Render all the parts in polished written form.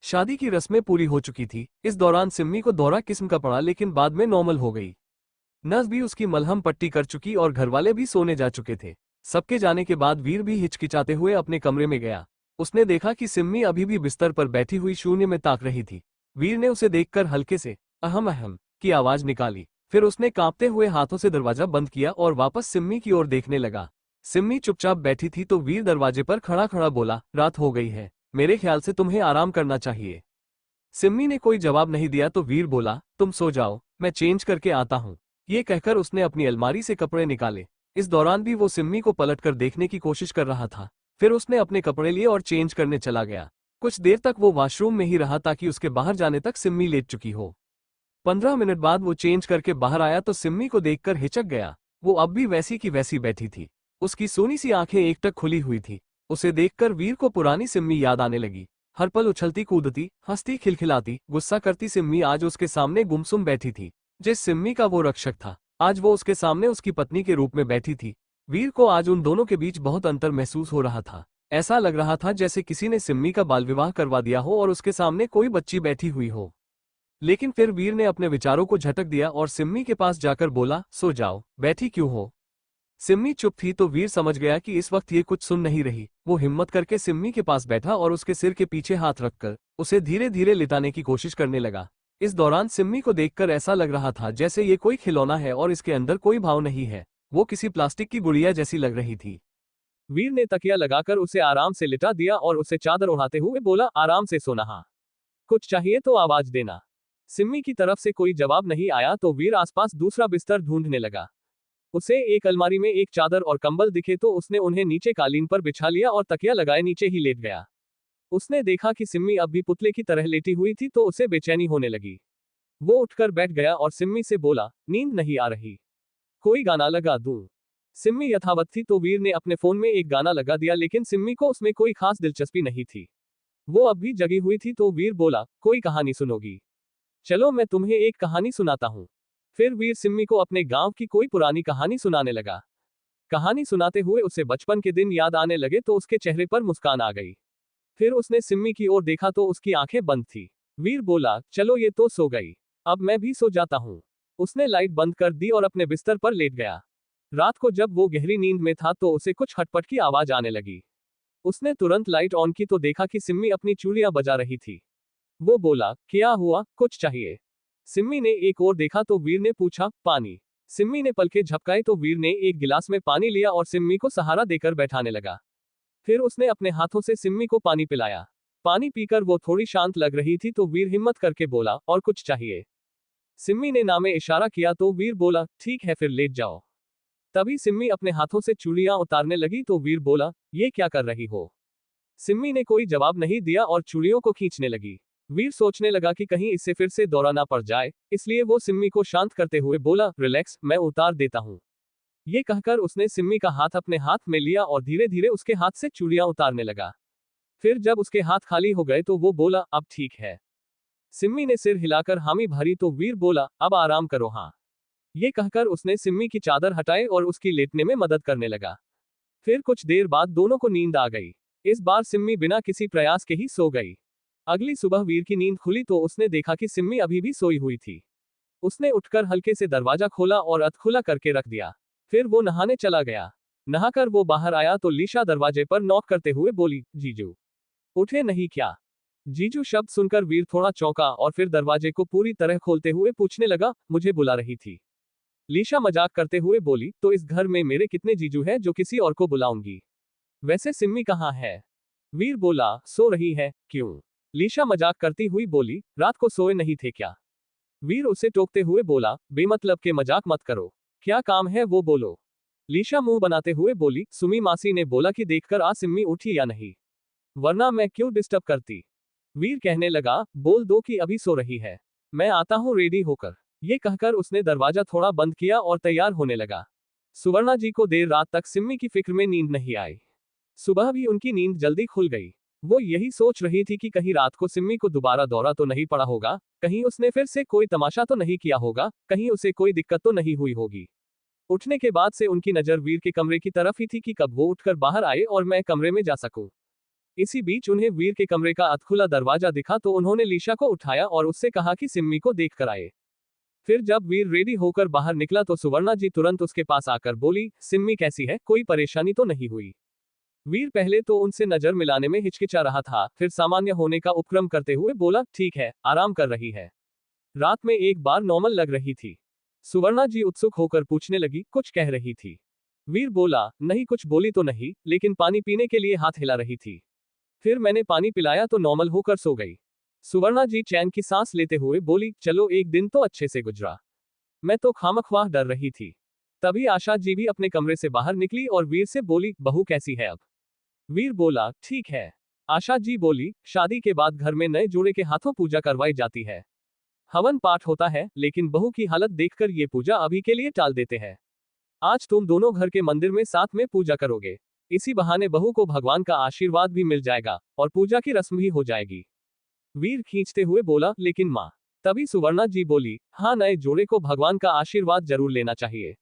शादी की रस्में पूरी हो चुकी थी। इस दौरान सिम्मी को दौरा किस्म का पड़ा, लेकिन बाद में नॉर्मल हो गई। नर्स भी उसकी मलहम पट्टी कर चुकी और घरवाले भी सोने जा चुके थे। सबके जाने के बाद वीर भी हिचकिचाते हुए अपने कमरे में गया। उसने देखा कि सिम्मी अभी भी बिस्तर पर बैठी हुई शून्य में ताक रही थी। वीर ने उसे देखकर हल्के से अहम अहम की आवाज निकाली। फिर उसने कांपते हुए हाथों से दरवाजा बंद किया और वापस सिम्मी की ओर देखने लगा। सिम्मी चुपचाप बैठी थी तो वीर दरवाजे पर खड़ा खड़ा बोला, रात हो गई है, मेरे ख्याल से तुम्हें आराम करना चाहिए। सिम्मी ने कोई जवाब नहीं दिया तो वीर बोला, तुम सो जाओ, मैं चेंज करके आता हूँ। ये कहकर उसने अपनी अलमारी से कपड़े निकाले। इस दौरान भी वो सिम्मी को पलटकर देखने की कोशिश कर रहा था। फिर उसने अपने कपड़े लिए और चेंज करने चला गया। कुछ देर तक वो वॉशरूम में ही रहा ताकि उसके बाहर जाने तक सिम्मी लेट चुकी हो। 15 मिनट बाद वो चेंज करके बाहर आया तो सिम्मी को देखकर हिचक गया। वो अब भी वैसी की वैसी बैठी थी। उसकी सोनी सी आंखें एकटक खुली हुई थी। उसे देखकर वीर को पुरानी सिम्मी याद आने लगी। हर पल उछलती कूदती, हंसती खिलखिलाती, गुस्सा करती सिम्मी आज उसके सामने गुमसुम बैठी थी। जिस सिम्मी का वो रक्षक था, आज वो उसके सामने उसकी पत्नी के रूप में बैठी थी। वीर को आज उन दोनों के बीच बहुत अंतर महसूस हो रहा था। ऐसा लग रहा था जैसे किसी ने सिम्मी का बाल विवाह करवा दिया हो और उसके सामने कोई बच्ची बैठी हुई हो। लेकिन फिर वीर ने अपने विचारों को झटक दिया और सिम्मी के पास जाकर बोला, सो जाओ, बैठी क्यों हो। सिम्मी चुप थी तो वीर समझ गया कि इस वक्त ये कुछ सुन नहीं रही। वो हिम्मत करके सिम्मी के पास बैठा और उसके सिर के पीछे हाथ रखकर उसे धीरे धीरे लिटाने की कोशिश करने लगा। इस दौरान सिम्मी को देखकर ऐसा लग रहा था जैसे ये कोई खिलौना है और इसके अंदर कोई भाव नहीं है। वो किसी प्लास्टिक की गुड़िया जैसी लग रही थी। वीर ने तकिया लगाकर उसे आराम से लिटा दिया और उसे चादर ओढ़ाते हुए बोला, आराम से सोना, हाँ, कुछ चाहिए तो आवाज देना। सिम्मी की तरफ से कोई जवाब नहीं आया तो वीर आसपास दूसरा बिस्तर ढूंढने लगा। उसे एक अलमारी में एक चादर और कंबल दिखे तो उसने उन्हें नीचे कालीन पर बिछा लिया और तकिया लगाए नीचे ही लेट गया। उसने देखा कि सिम्मी अब भी पुतले की तरह लेटी हुई थी तो उसे बेचैनी होने लगी। वो उठकर बैठ गया और सिम्मी से बोला, नींद नहीं आ रही, कोई गाना लगा दूं। सिम्मी यथावत थी तो वीर ने अपने फोन में एक गाना लगा दिया, लेकिन सिम्मी को उसमें कोई खास दिलचस्पी नहीं थी। वो अब भी जगी हुई थी तो वीर बोला, कोई कहानी सुनोगी? चलो मैं तुम्हें एक कहानी सुनाता हूँ। फिर वीर सिम्मी को अपने गांव की कोई पुरानी कहानी सुनाने लगा। कहानी सुनाते हुए उसे बचपन के दिन याद आने लगे तो उसके चेहरे पर मुस्कान आ गई। फिर उसने सिम्मी की ओर देखा तो उसकी आंखें बंद थी। वीर बोला, चलो ये तो सो गई, अब मैं भी सो जाता हूँ। उसने लाइट बंद कर दी और अपने बिस्तर पर लेट गया। रात को जब वो गहरी नींद में था तो उसे कुछ खटपट की आवाज आने लगी। उसने तुरंत लाइट ऑन की तो देखा कि सिम्मी अपनी चूड़ियां बजा रही थी। वो बोला, क्या हुआ, कुछ चाहिए? सिम्मी ने एक और देखा तो वीर ने पूछा, पानी? सिम्मी ने पलके झपकाए तो वीर ने एक गिलास में पानी लिया और सिम्मी को सहारा देकर बैठाने लगा। फिर उसने अपने हाथों से सिम्मी को पानी पिलाया। पानी पीकर वो थोड़ी शांत लग रही थी तो वीर हिम्मत करके बोला, और कुछ चाहिए? सिम्मी ने ना में इशारा किया तो वीर बोला, ठीक है फिर लेट जाओ। तभी सिम्मी अपने हाथों से चूड़ियां उतारने लगी तो वीर बोला, ये क्या कर रही हो? सिम्मी ने कोई जवाब नहीं दिया और चूड़ियों को खींचने लगी। वीर सोचने लगा कि कहीं इससे फिर से दौरा ना पड़ जाए, इसलिए वो सिम्मी को शांत करते हुए बोला, रिलैक्स, मैं उतार देता हूँ। ये कहकर उसने सिम्मी का हाथ अपने हाथ में लिया और धीरे धीरे उसके हाथ से चूड़ियां उतारने लगा। फिर जब उसके हाथ खाली हो गए तो वो बोला, अब ठीक है। सिम्मी ने सिर हिलाकर हामी भरी तो वीर बोला, अब आराम करो, हाँ। ये कहकर उसने सिम्मी की चादर हटाई और उसकी लेटने में मदद करने लगा। फिर कुछ देर बाद दोनों को नींद आ गई। इस बार सिम्मी बिना किसी प्रयास के ही सो गई। अगली सुबह वीर की नींद खुली तो उसने देखा कि सिम्मी अभी भी सोई हुई थी। उसने उठकर हल्के से दरवाजा खोला और अध खुला करके रख दिया। फिर वो नहाने चला गया। नहाकर वो बाहर आया तो लीशा दरवाजे पर नॉक करते हुए बोली, जीजू उठे नहीं क्या? जीजू शब्द सुनकर वीर थोड़ा चौंका और फिर दरवाजे को पूरी तरह खोलते हुए पूछने लगा, मुझे बुला रही थी? लीशा मजाक करते हुए बोली, तो इस घर में मेरे कितने जीजू हैं जो किसी और को बुलाऊंगी? वैसे सिम्मी कहाँ है? वीर बोला, सो रही है, क्यों? लीशा मजाक करती हुई बोली, रात को सोए नहीं थे क्या? वीर उसे टोकते हुए बोला, बेमतलब के मजाक मत करो, क्या काम है वो बोलो। लीशा मुंह बनाते हुए बोली, सुमी मासी ने बोला कि देखकर आ सिम्मी उठी या नहीं, वरना मैं क्यों डिस्टर्ब करती। वीर कहने लगा, बोल दो कि अभी सो रही है, मैं आता हूँ रेडी होकर। ये कहकर उसने दरवाजा थोड़ा बंद किया और तैयार होने लगा। सुवर्णा जी को देर रात तक सिम्मी की फिक्र में नींद नहीं आई। सुबह भी उनकी नींद जल्दी खुल गई। वो यही सोच रही थी कि कहीं रात को सिम्मी को दोबारा दौरा तो नहीं पड़ा होगा, कहीं उसने फिर से कोई तमाशा तो नहीं किया होगा, कहीं उसे कोई दिक्कत तो नहीं हुई होगी। उठने के बाद से उनकी नजर वीर के कमरे की तरफ ही थी कि कब वो उठकर बाहर आए और मैं कमरे में जा सकूं। इसी बीच उन्हें वीर के कमरे का अधखुला दरवाजा दिखा तो उन्होंने लीशा को उठाया और उससे कहा कि सिम्मी को देख कर आए। फिर जब वीर रेडी होकर बाहर निकला तो सुवर्णा जी तुरंत उसके पास आकर बोली, सिम्मी कैसी है, कोई परेशानी तो नहीं हुई? वीर पहले तो उनसे नजर मिलाने में हिचकिचा रहा था, फिर सामान्य होने का उपक्रम करते हुए बोला, ठीक है, आराम कर रही है। रात में एक बार नॉर्मल लग रही थी। सुवर्णा जी उत्सुक होकर पूछने लगी, कुछ कह रही थी? वीर बोला, नहीं कुछ बोली तो नहीं, लेकिन पानी पीने के लिए हाथ हिला रही थी। फिर मैंने पानी पिलाया तो नॉर्मल होकर सो गई। सुवर्णा जी चैन की सांस लेते हुए बोली, चलो एक दिन तो अच्छे से गुजरा। मैं तो खामख्वाह डर रही थी। तभी आशा जी भी अपने कमरे से बाहर निकली और वीर से बोली, बहू कैसी है अब? वीर बोला, ठीक है। आशा जी बोली, शादी के बाद घर में नए जोड़े के हाथों पूजा करवाई जाती है। हवन पाठ होता है, लेकिन बहू की हालत देखकर ये पूजा अभी के लिए टाल देते हैं। आज तुम दोनों घर के मंदिर में साथ में पूजा करोगे। इसी बहाने बहू को भगवान का आशीर्वाद भी मिल जाएगा और पूजा की रस्म भी हो जाएगी। वीर खींचते हुए बोला, लेकिन माँ। तभी सुवर्णा जी बोली, हाँ नए जोड़े को भगवान का आशीर्वाद जरूर लेना चाहिए।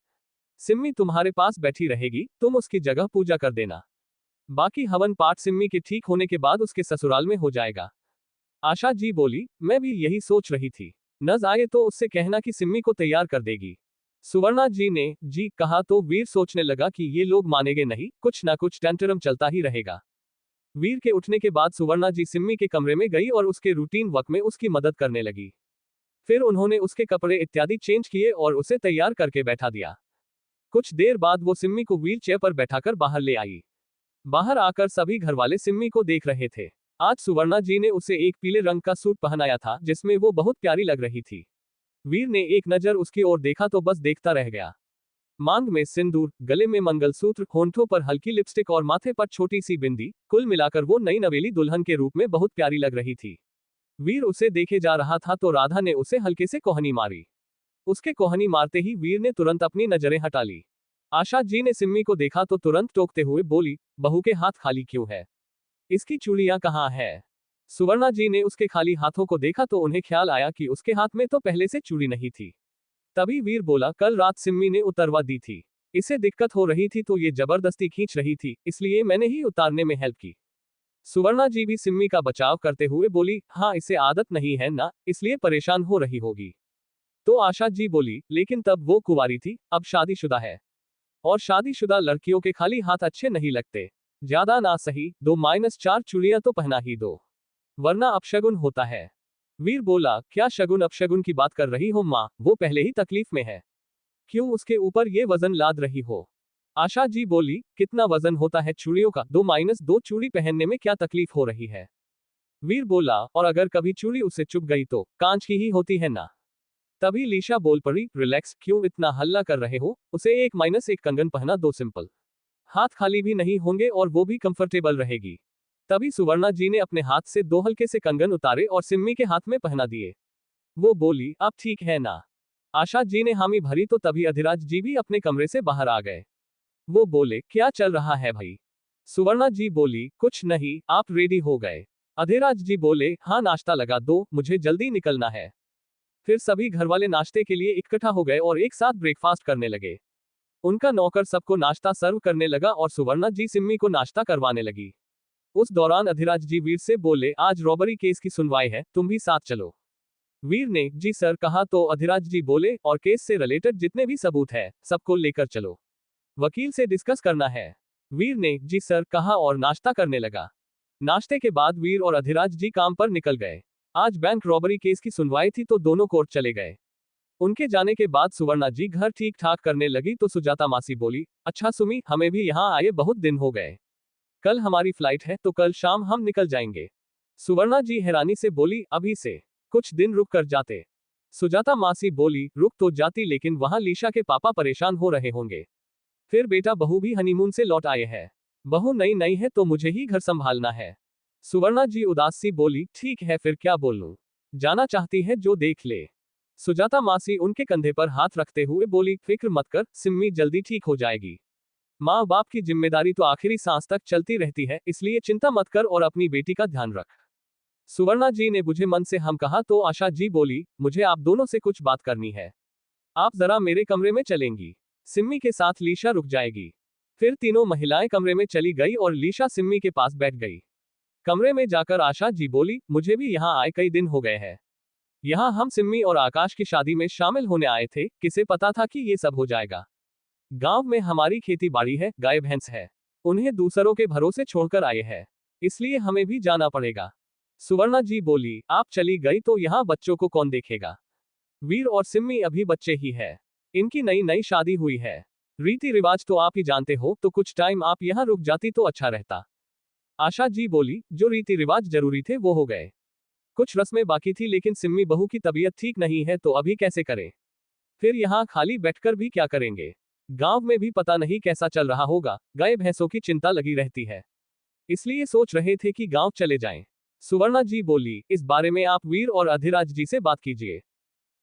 सिम्मी तुम्हारे पास बैठी रहेगी, तुम उसकी जगह पूजा कर देना। बाकी हवन पाठ सिम्मी के ठीक होने के बाद उसके ससुराल में हो जाएगा। आशा जी बोली, मैं भी यही सोच रही थी। नज आए तो उससे कहना कि सिम्मी को तैयार कर देगी। सुवर्णा जी ने जी कहा तो वीर सोचने लगा कि ये लोग मानेंगे नहीं, कुछ ना कुछ टेंटरम चलता ही रहेगा। वीर के उठने के बाद सुवर्णा जी सिम्मी के कमरे में गई और उसके रूटीन वर्क में उसकी मदद करने लगी। फिर उन्होंने उसके कपड़े इत्यादि चेंज किए और उसे तैयार करके बैठा दिया। कुछ देर बाद वो सिम्मी को व्हील चेयर पर बैठाकर बाहर ले आई। बाहर आकर सभी घरवाले सिम्मी को देख रहे थे। आज सुवर्णा जी ने उसे एक पीले रंग का सूट पहनाया था जिसमें वो बहुत प्यारी लग रही थी। वीर ने एक नजर उसकी ओर देखा तो बस देखता रह गया। मांग में सिंदूर, गले में मंगलसूत्र, होंठों पर हल्की लिपस्टिक और माथे पर छोटी सी बिंदी, कुल मिलाकर वो नई नवेली दुल्हन के रूप में बहुत प्यारी लग रही थी। वीर उसे देखे जा रहा था तो राधा ने उसे हल्के से कोहनी मारी। उसके कोहनी मारते ही वीर ने तुरंत अपनी नजरें हटा ली। आशा जी ने सिम्मी को देखा तो तुरंत टोकते हुए बोली, बहू के हाथ खाली क्यों है? इसकी चूड़ियां कहाँ है? सुवर्णा जी ने उसके खाली हाथों को देखा तो उन्हें ख्याल आया कि उसके हाथ में तो पहले से चूड़ी नहीं थी। तभी वीर बोला, कल रात सिम्मी ने उतरवा दी थी। इसे दिक्कत हो रही थी तो ये जबरदस्ती खींच रही थी, इसलिए मैंने ही उतारने में हेल्प की। सुवर्णा जी भी सिम्मी का बचाव करते हुए बोली, हाँ इसे आदत नहीं है ना, इसलिए परेशान हो रही होगी। तो आशा जी बोली, लेकिन तब वो कुंवारी थी, अब शादीशुदा है। और शादीशुदा लड़कियों के खाली हाथ अच्छे नहीं लगते। ज्यादा ना सही 2-4 चूड़ियां तो पहना ही दो, वरना अपशगुन होता है। वीर बोला, क्या शगुन अपशगुन की बात कर रही हो माँ, वो पहले ही तकलीफ में है। क्यों उसके ऊपर ये वजन लाद रही हो? आशा जी बोली, कितना वजन होता है चूड़ियों का, 2-2 चूड़ी पहनने में क्या तकलीफ हो रही है? वीर बोला, और अगर कभी चूड़ी उसे चुभ गई तो कांच की ही होती है ना। तभी लीशा बोल पड़ी, रिलैक्स, क्यों इतना हल्ला कर रहे हो, उसे 1-1 कंगन पहना दो, सिंपल। हाथ खाली भी नहीं होंगे और वो भी कंफर्टेबल रहेगी। तभी सुवर्णा जी ने अपने हाथ से 2 हल्के से कंगन उतारे और सिम्मी के हाथ में पहना दिए। वो बोली, अब ठीक है ना? आशा जी ने हामी भरी तो तभी अधिराज जी भी अपने कमरे से बाहर आ गए। वो बोले, क्या चल रहा है भाई? सुवर्णा जी बोली, कुछ नहीं, आप रेडी हो गए? अधिराज जी बोले, हाँ नाश्ता लगा दो, मुझे जल्दी निकलना है। फिर सभी घरवाले नाश्ते के लिए इकट्ठा हो गए और एक साथ ब्रेकफास्ट करने लगे। उनका नौकर सबको नाश्ता सर्व करने लगा और सुवर्णा जी सिम्मी को नाश्ता करवाने लगी। उस दौरान अधिराज जी वीर से बोले, आज रॉबरी केस की सुनवाई है, तुम भी साथ चलो। वीर ने जी सर कहा तो अधिराज जी बोले, और केस से रिलेटेड जितने भी सबूत है सबको लेकर चलो, वकील से डिस्कस करना है। वीर ने जी सर कहा और नाश्ता करने लगा। नाश्ते के बाद वीर और अधिराज जी काम पर निकल गए। आज बैंक रॉबरी केस की सुनवाई थी तो दोनों कोर्ट चले गए। उनके जाने के बाद सुवर्णा जी घर ठीक ठाक करने लगी तो सुजाता मासी बोली, अच्छा सुमी, हमें भी यहाँ आए बहुत दिन हो गए। कल हमारी फ्लाइट है तो कल शाम हम निकल जाएंगे। सुवर्णा जी हैरानी से बोली, अभी से? कुछ दिन रुक कर जाते। सुजाता मासी बोली, रुक तो जाती लेकिन वहां लीशा के पापा परेशान हो रहे होंगे। फिर बेटा बहू भी हनीमून से लौट आए हैं। बहू नई नई है तो मुझे ही घर संभालना है। सुवर्णा जी उदास सी बोली, ठीक है फिर क्या बोलूं, जाना चाहती है जो देख ले। सुजाता मासी उनके कंधे पर हाथ रखते हुए बोली, फिक्र मत कर, सिम्मी जल्दी ठीक हो जाएगी। माँ बाप की जिम्मेदारी तो आखिरी सांस तक चलती रहती है, इसलिए चिंता मत कर और अपनी बेटी का ध्यान रख। सुवर्णा जी ने बुझे मन से हम कहा तो आशा जी बोली, मुझे आप दोनों से कुछ बात करनी है। आप जरा मेरे कमरे में चलेंगी? सिम्मी के साथ लीशा रुक जाएगी। फिर तीनों महिलाएं कमरे में चली गई और लीशा सिम्मी के पास बैठ गई। कमरे में जाकर आशा जी बोली, मुझे भी यहाँ आए कई दिन हो गए हैं। यहाँ हम सिम्मी और आकाश की शादी में शामिल होने आए थे, किसे पता था कि ये सब हो जाएगा। गांव में हमारी खेती बाड़ी है, गाय भैंस है। उन्हें दूसरों के भरोसे छोड़कर आए हैं, इसलिए हमें भी जाना पड़ेगा। सुवर्णा जी बोली, आप चली गई तो यहाँ बच्चों को कौन देखेगा। वीर और सिम्मी अभी बच्चे ही है, इनकी नई नई शादी हुई है। रीति रिवाज तो आप ही जानते हो, तो कुछ टाइम आप यहाँ रुक जाती तो अच्छा रहता। आशा जी बोली, जो रीति रिवाज जरूरी थे वो हो गए, कुछ रस्में बाकी थी, लेकिन सिम्मी बहू की तबीयत ठीक नहीं है तो अभी कैसे करें। फिर यहाँ खाली बैठकर भी क्या करेंगे। गांव में भी पता नहीं कैसा चल रहा होगा, गाय भैंसों की चिंता लगी रहती है, इसलिए सोच रहे थे कि गांव चले जाएं। सुवर्णा जी बोली, इस बारे में आप वीर और अधिराज जी से बात कीजिए,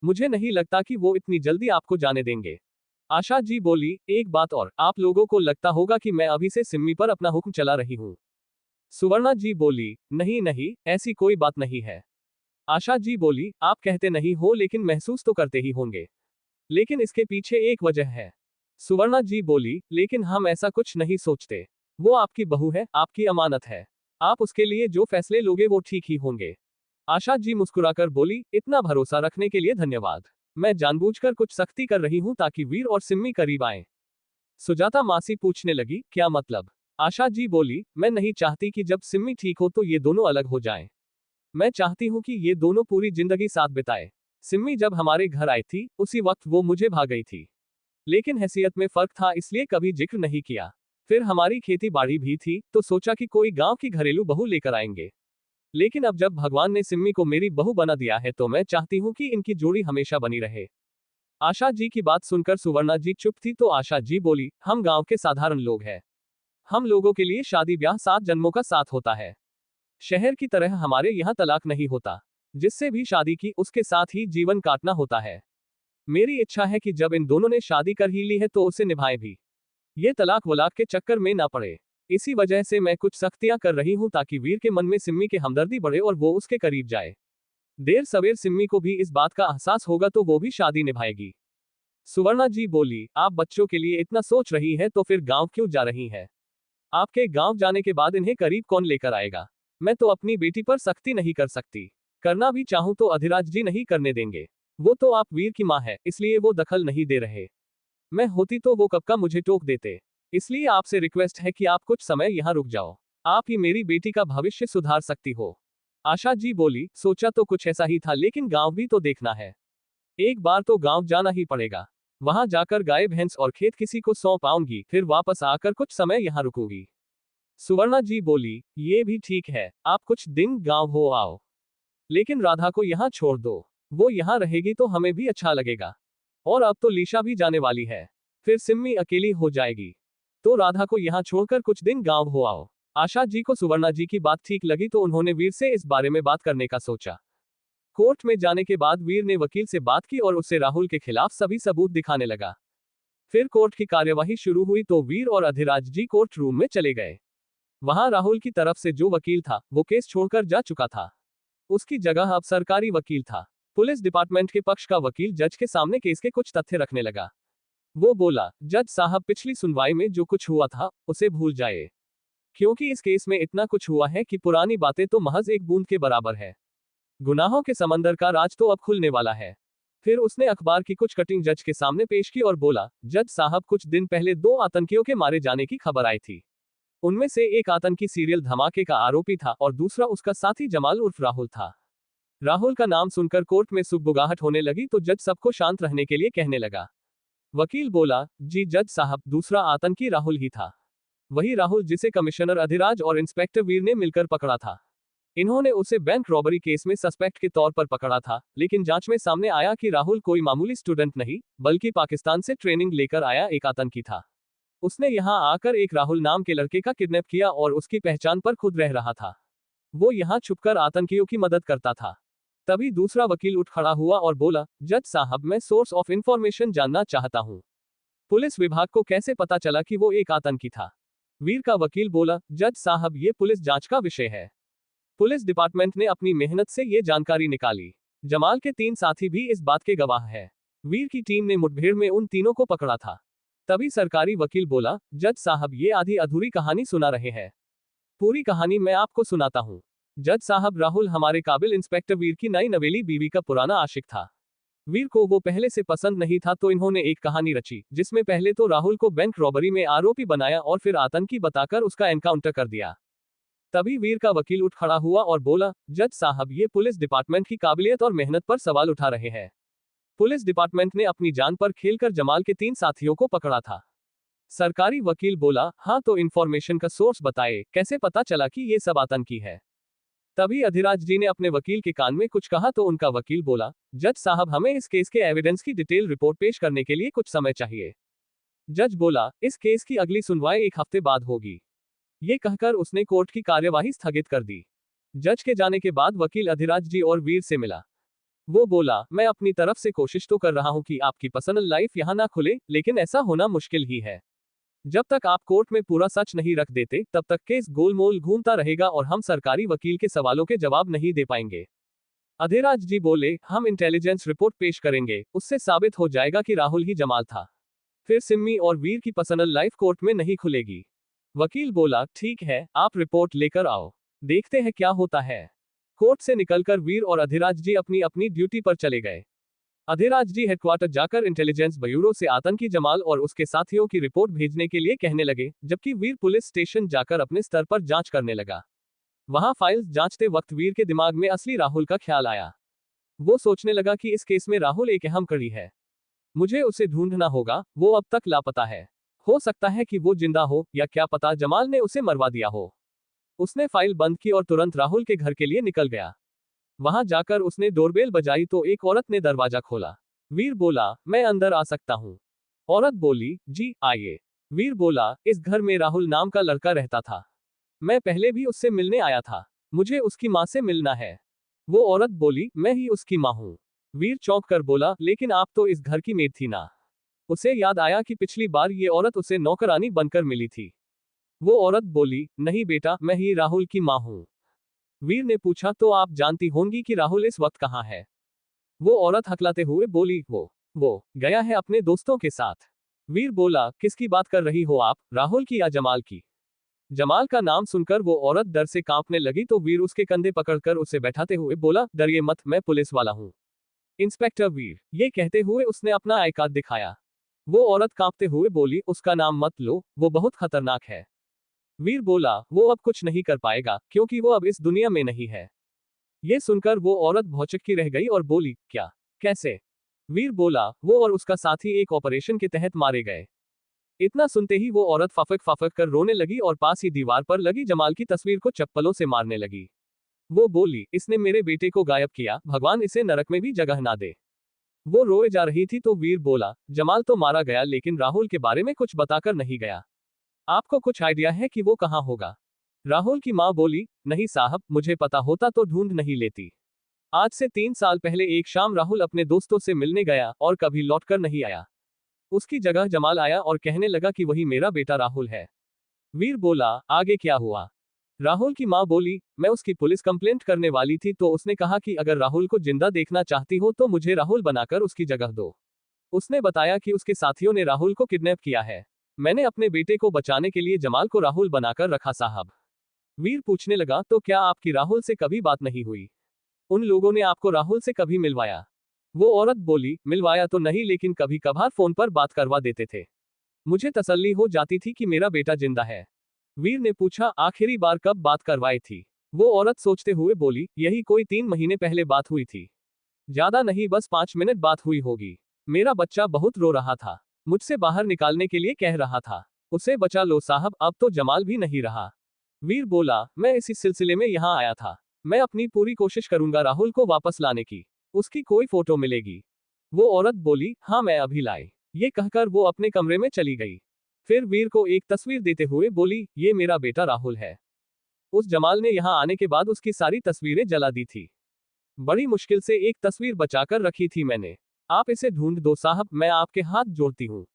मुझे नहीं लगता कि वो इतनी जल्दी आपको जाने देंगे। आशा जी बोली, एक बात और, आप लोगों को लगता होगा कि मैं अभी से सिम्मी पर अपना हुक्म चला रही हूँ। सुवर्णा जी बोली, नहीं नहीं, ऐसी कोई बात नहीं है। आशा जी बोली, आप कहते नहीं हो लेकिन महसूस तो करते ही होंगे, लेकिन इसके पीछे एक वजह है। सुवर्णा जी बोली, लेकिन हम ऐसा कुछ नहीं सोचते, वो आपकी बहू है, आपकी अमानत है, आप उसके लिए जो फैसले लोगे वो ठीक ही होंगे। आशा जी मुस्कुराकर बोली, इतना भरोसा रखने के लिए धन्यवाद, मैं जानबूझकर कुछ सख्ती कर रही हूँ ताकि वीर और सिम्मी करीब आए। सुजाता मासी पूछने लगी, क्या मतलब। आशा जी बोली, मैं नहीं चाहती कि जब सिम्मी ठीक हो तो ये दोनों अलग हो जाएं। मैं चाहती हूँ कि ये दोनों पूरी जिंदगी साथ बिताए। सिम्मी जब हमारे घर आई थी उसी वक्त वो मुझे भा गई थी, लेकिन हैसियत में फर्क था इसलिए कभी जिक्र नहीं किया। फिर हमारी खेती बाड़ी भी थी तो सोचा कि कोई गांव की घरेलू बहू लेकर आएंगे, लेकिन अब जब भगवान ने सिम्मी को मेरी बहू बना दिया है तो मैं चाहती हूँ कि इनकी जोड़ी हमेशा बनी रहे। आशा जी की बात सुनकर सुवर्णा जी चुप थी तो आशा जी बोली, हम गांव के साधारण लोग हैं, हम लोगों के लिए शादी ब्याह 7 जन्मों का साथ होता है। शहर की तरह हमारे यहाँ तलाक नहीं होता, जिससे भी शादी की उसके साथ ही जीवन काटना होता है। मेरी इच्छा है कि जब इन दोनों ने शादी कर ही ली है तो उसे निभाएं भी, ये तलाक वलाक के चक्कर में ना पड़े। इसी वजह से मैं कुछ सख्तियां कर रही हूं ताकि वीर के मन में सिम्मी के हमदर्दी बढ़े और वो उसके करीब जाए। देर सवेर सिम्मी को भी इस बात का एहसास होगा तो वो भी शादी निभाएगी। सुवर्णा जी बोली, आप बच्चों के लिए इतना सोच रही है तो फिर गांव क्यों जा रही है। आपके गांव जाने के बाद इन्हें करीब कौन लेकर आएगा। मैं तो अपनी बेटी पर सख्ती नहीं कर सकती, करना भी चाहूं तो अधिराज जी नहीं करने देंगे। वो तो आप वीर की मां है इसलिए वो दखल नहीं दे रहे, मैं होती तो वो कब का मुझे टोक देते। इसलिए आपसे रिक्वेस्ट है कि आप कुछ समय यहाँ रुक जाओ, आप ही मेरी बेटी का भविष्य सुधार सकती हो। आशा जी बोली, सोचा तो कुछ ऐसा ही था लेकिन गांव भी तो देखना है, एक बार तो गांव जाना ही पड़ेगा। वहां जाकर गाय भैंस और खेत किसी को सौंप आऊंगी, फिर वापस आकर कुछ समय यहाँ रुकूंगी। सुवर्णा जी बोली, ये भी ठीक है, आप कुछ दिन गांव हो आओ, लेकिन राधा को यहाँ छोड़ दो, वो यहाँ रहेगी तो हमें भी अच्छा लगेगा। और अब तो लीशा भी जाने वाली है, फिर सिम्मी अकेली हो जाएगी, तो राधा को यहाँ छोड़कर कुछ दिन गांव हो आओ। आशा जी को सुवर्णा जी की बात ठीक लगी तो उन्होंने वीर से इस बारे में बात करने का सोचा। कोर्ट में जाने के बाद वीर ने वकील से बात की और उससे राहुल के खिलाफ सभी सबूत दिखाने लगा। फिर कोर्ट की कार्यवाही शुरू हुई तो वीर और अधिराज जी कोर्ट रूम में चले गए। वहां राहुल की तरफ से जो वकील था वो केस छोड़कर जा चुका था, उसकी जगह अब सरकारी वकील था। पुलिस डिपार्टमेंट के पक्ष का वकील जज के सामने केस के कुछ तथ्य रखने लगा। वो बोला, जज साहब, पिछली सुनवाई में जो कुछ हुआ था उसे भूल जाए, क्योंकि इस केस में इतना कुछ हुआ है कि पुरानी बातें तो महज एक बूंद के बराबर है। गुनाहों के समंदर का राज तो अब खुलने वाला है। फिर उसने अखबार की कुछ कटिंग जज के सामने पेश की और बोला, जज साहब, कुछ दिन पहले 2 आतंकियों के मारे जाने की खबर आई थी। उनमें से एक आतंकी सीरियल धमाके का आरोपी था और दूसरा उसका साथी जमाल उर्फ राहुल था। राहुल का नाम सुनकर कोर्ट में सुगबुगाहट होने लगी तो जज सबको शांत रहने के लिए कहने लगा। वकील बोला, जी जज साहब, दूसरा आतंकी राहुल ही था, वही राहुल जिसे कमिश्नर अधिराज और इंस्पेक्टर वीर ने मिलकर पकड़ा था। इन्होंने उसे बैंक रॉबरी केस में सस्पेक्ट के तौर पर पकड़ा था, लेकिन जांच में सामने आया कि राहुल कोई मामूली स्टूडेंट नहीं बल्कि पाकिस्तान से ट्रेनिंग लेकर आया एक आतंकी था। उसने यहां आकर एक राहुल नाम के लड़के का किडनैप किया और उसकी पहचान पर खुद रह रहा था। वो यहां छुपकर आतंकियों की मदद करता था। तभी दूसरा वकील उठ खड़ा हुआ और बोला, जज साहब, मैं सोर्स ऑफ इंफॉर्मेशन जानना चाहता हूं। पुलिस विभाग को कैसे पता चला कि वो एक आतंकी था। वीर का वकील बोला, जज साहब, ये पुलिस जांच का विषय है। पुलिस डिपार्टमेंट ने अपनी मेहनत से ये जानकारी निकाली। जमाल के 3 साथी भी इस बात के गवाह हैं। वीर की टीम ने मुठभेड़ में उन तीनों को पकड़ा था। तभी सरकारी वकील बोला, जज साहब, ये आधी अधूरी कहानी सुना रहे हैं। पूरी कहानी मैं आपको सुनाता हूँ। जज साहब, राहुल हमारे काबिल इंस्पेक्टर वीर की नई नवेली बीवी का पुराना आशिक था। वीर को वो पहले से पसंद नहीं था, तो इन्होंने एक कहानी रची जिसमें पहले तो राहुल को बैंक रॉबरी में आरोपी बनाया और फिर आतंकी बताकर उसका एनकाउंटर कर दिया। तभी वीर का वकील उठ खड़ा हुआ और बोला, जज साहब, ये पुलिस डिपार्टमेंट की काबिलियत और मेहनत पर सवाल उठा रहे हैं। पुलिस डिपार्टमेंट ने अपनी जान पर खेलकर जमाल के 3 साथियों को पकड़ा था। सरकारी वकील बोला, हाँ, तो इन्फॉर्मेशन का सोर्स बताए, कैसे पता चला कि ये सब आतंकी है। तभी अधिराज जी ने अपने वकील के कान में कुछ कहा तो उनका वकील बोला, जज साहब, हमें इस केस के एविडेंस की डिटेल रिपोर्ट पेश करने के लिए कुछ समय चाहिए। जज बोला, इस केस की अगली सुनवाई 1 हफ्ते बाद होगी। ये कहकर उसने कोर्ट की कार्यवाही स्थगित कर दी। जज के जाने के बाद वकील अधिराज जी और वीर से मिला। वो बोला, मैं अपनी तरफ से कोशिश तो कर रहा हूं कि आपकी पर्सनल लाइफ यहां ना खुले, लेकिन ऐसा होना मुश्किल ही है। जब तक आप कोर्ट में पूरा सच नहीं रख देते, तब तक केस गोलमोल घूमता रहेगा और हम सरकारी वकील के सवालों के जवाब नहीं दे पाएंगे। अधिराज जी बोले, हम इंटेलिजेंस रिपोर्ट पेश करेंगे, उससे साबित हो जाएगा कि राहुल ही जमाल था। फिर सिम्मी और वीर की पर्सनल लाइफ कोर्ट में नहीं खुलेगी। वकील बोला, ठीक है, आप रिपोर्ट लेकर आओ, देखते हैं क्या होता है। कोर्ट से निकलकर वीर और अधिराज जी अपनी अपनी ड्यूटी पर चले गए। अधिराज जी हेडक्वार्टर जाकर इंटेलिजेंस ब्यूरो से आतंकी जमाल और उसके साथियों की रिपोर्ट भेजने के लिए कहने लगे, जबकि वीर पुलिस स्टेशन जाकर अपने स्तर पर जांच करने लगा। वहां फाइल्स जांचते वक्त वीर के दिमाग में असली राहुल का ख्याल आया। वो सोचने लगा कि इस केस में राहुल एक अहम कड़ी है। मुझे उसे ढूंढना होगा, वो अब तक लापता है। हो सकता है कि वो जिंदा हो, या क्या पता जमाल ने उसे मरवा दिया हो। उसने फाइल बंद की और तुरंत राहुल के घर के लिए निकल गया। वहां जाकर उसने डोरबेल बजाई तो एक औरत ने दरवाजा खोला। वीर बोला, मैं अंदर आ सकता हूँ? औरत बोली, जी आइए। वीर बोला, इस घर में राहुल नाम का लड़का रहता था। मैं पहले भी उससे मिलने आया था। मुझे उसकी माँ से मिलना है। वो औरत बोली, मैं ही उसकी माँ हूँ। वीर चौंक कर बोला, लेकिन आप तो इस घर की मेड थी ना। उसे याद आया कि पिछली बार ये औरत उसे नौकरानी बनकर मिली थी। वो औरत बोली, नहीं बेटा, मैं ही राहुल की माँ हूँ। वीर ने पूछा, तो आप जानती होंगी कि राहुल इस वक्त कहाँ है? वो औरत हकलाते हुए बोली, वो गया है अपने दोस्तों के साथ। वीर बोला, किसकी बात कर रही हो आप, राहुल की या जमाल की? जमाल का नाम सुनकर वो औरत डर से कांपने लगी तो वीर उसके कंधे पकड़कर उसे बैठाते हुए बोला, डरिए मत, मैं पुलिस वाला हूँ, इंस्पेक्टर वीर। ये कहते हुए उसने अपना आई कार्ड दिखाया। वो औरत कांपते हुए बोली, उसका नाम मत लो, वो बहुत खतरनाक है। वीर बोला, वो अब कुछ नहीं कर पाएगा, क्योंकि वो अब इस दुनिया में नहीं है। ये सुनकर वो औरत भौचक्की रह गई और बोली, क्या, कैसे? वीर बोला, वो और उसका साथी एक ऑपरेशन के तहत मारे गए। इतना सुनते ही वो औरत फाफक फाफक कर रोने लगी और पास ही दीवार पर लगी जमाल की तस्वीर को चप्पलों से मारने लगी। वो बोली, इसने मेरे बेटे को गायब किया, भगवान इसे नरक में भी जगह ना दे। वो रोए जा रही थी तो वीर बोला, जमाल तो मारा गया, लेकिन राहुल के बारे में कुछ बताकर नहीं गया। आपको कुछ आइडिया है कि वो कहाँ होगा? राहुल की माँ बोली, नहीं साहब, मुझे पता होता तो ढूंढ नहीं लेती। आज से 3 साल पहले एक शाम राहुल अपने दोस्तों से मिलने गया और कभी लौटकर नहीं आया। उसकी जगह जमाल आया और कहने लगा कि वही मेरा बेटा राहुल है। वीर बोला, आगे क्या हुआ? राहुल की माँ बोली, मैं उसकी पुलिस कंप्लेंट करने वाली थी तो उसने कहा कि अगर राहुल को जिंदा देखना चाहती हो तो मुझे राहुल बनाकर उसकी जगह दो। उसने बताया कि उसके साथियों ने राहुल को किडनैप किया है। मैंने अपने बेटे को बचाने के लिए जमाल को राहुल बनाकर रखा साहब। वीर पूछने लगा, तो क्या आपकी राहुल से कभी बात नहीं हुई? उन लोगों ने आपको राहुल से कभी मिलवाया? वो औरत बोली, मिलवाया तो नहीं, लेकिन कभी कभार फोन पर बात करवा देते थे। मुझे तसल्ली हो जाती थी कि मेरा बेटा जिंदा है। वीर ने पूछा, आखिरी बार कब बात करवाई थी? वो औरत सोचते हुए बोली, यही कोई 3 महीने पहले बात हुई थी। ज्यादा नहीं, बस 5 मिनट बात हुई होगी। मेरा बच्चा बहुत रो रहा था, मुझसे बाहर निकालने के लिए कह रहा था। उसे बचा लो साहब, अब तो जमाल भी नहीं रहा। वीर बोला, मैं इसी सिलसिले में यहाँ आया था। मैं अपनी पूरी कोशिश करूंगा राहुल को वापस लाने की। उसकी कोई फोटो मिलेगी? वो औरत बोली, हाँ, मैं अभी लाई। ये कहकर वो अपने कमरे में चली गई। फिर वीर को एक तस्वीर देते हुए बोली, ये मेरा बेटा राहुल है। उस जमाल ने यहाँ आने के बाद उसकी सारी तस्वीरें जला दी थी। बड़ी मुश्किल से एक तस्वीर बचाकर रखी थी मैंने। आप इसे ढूंढ दो साहब, मैं आपके हाथ जोड़ती हूँ।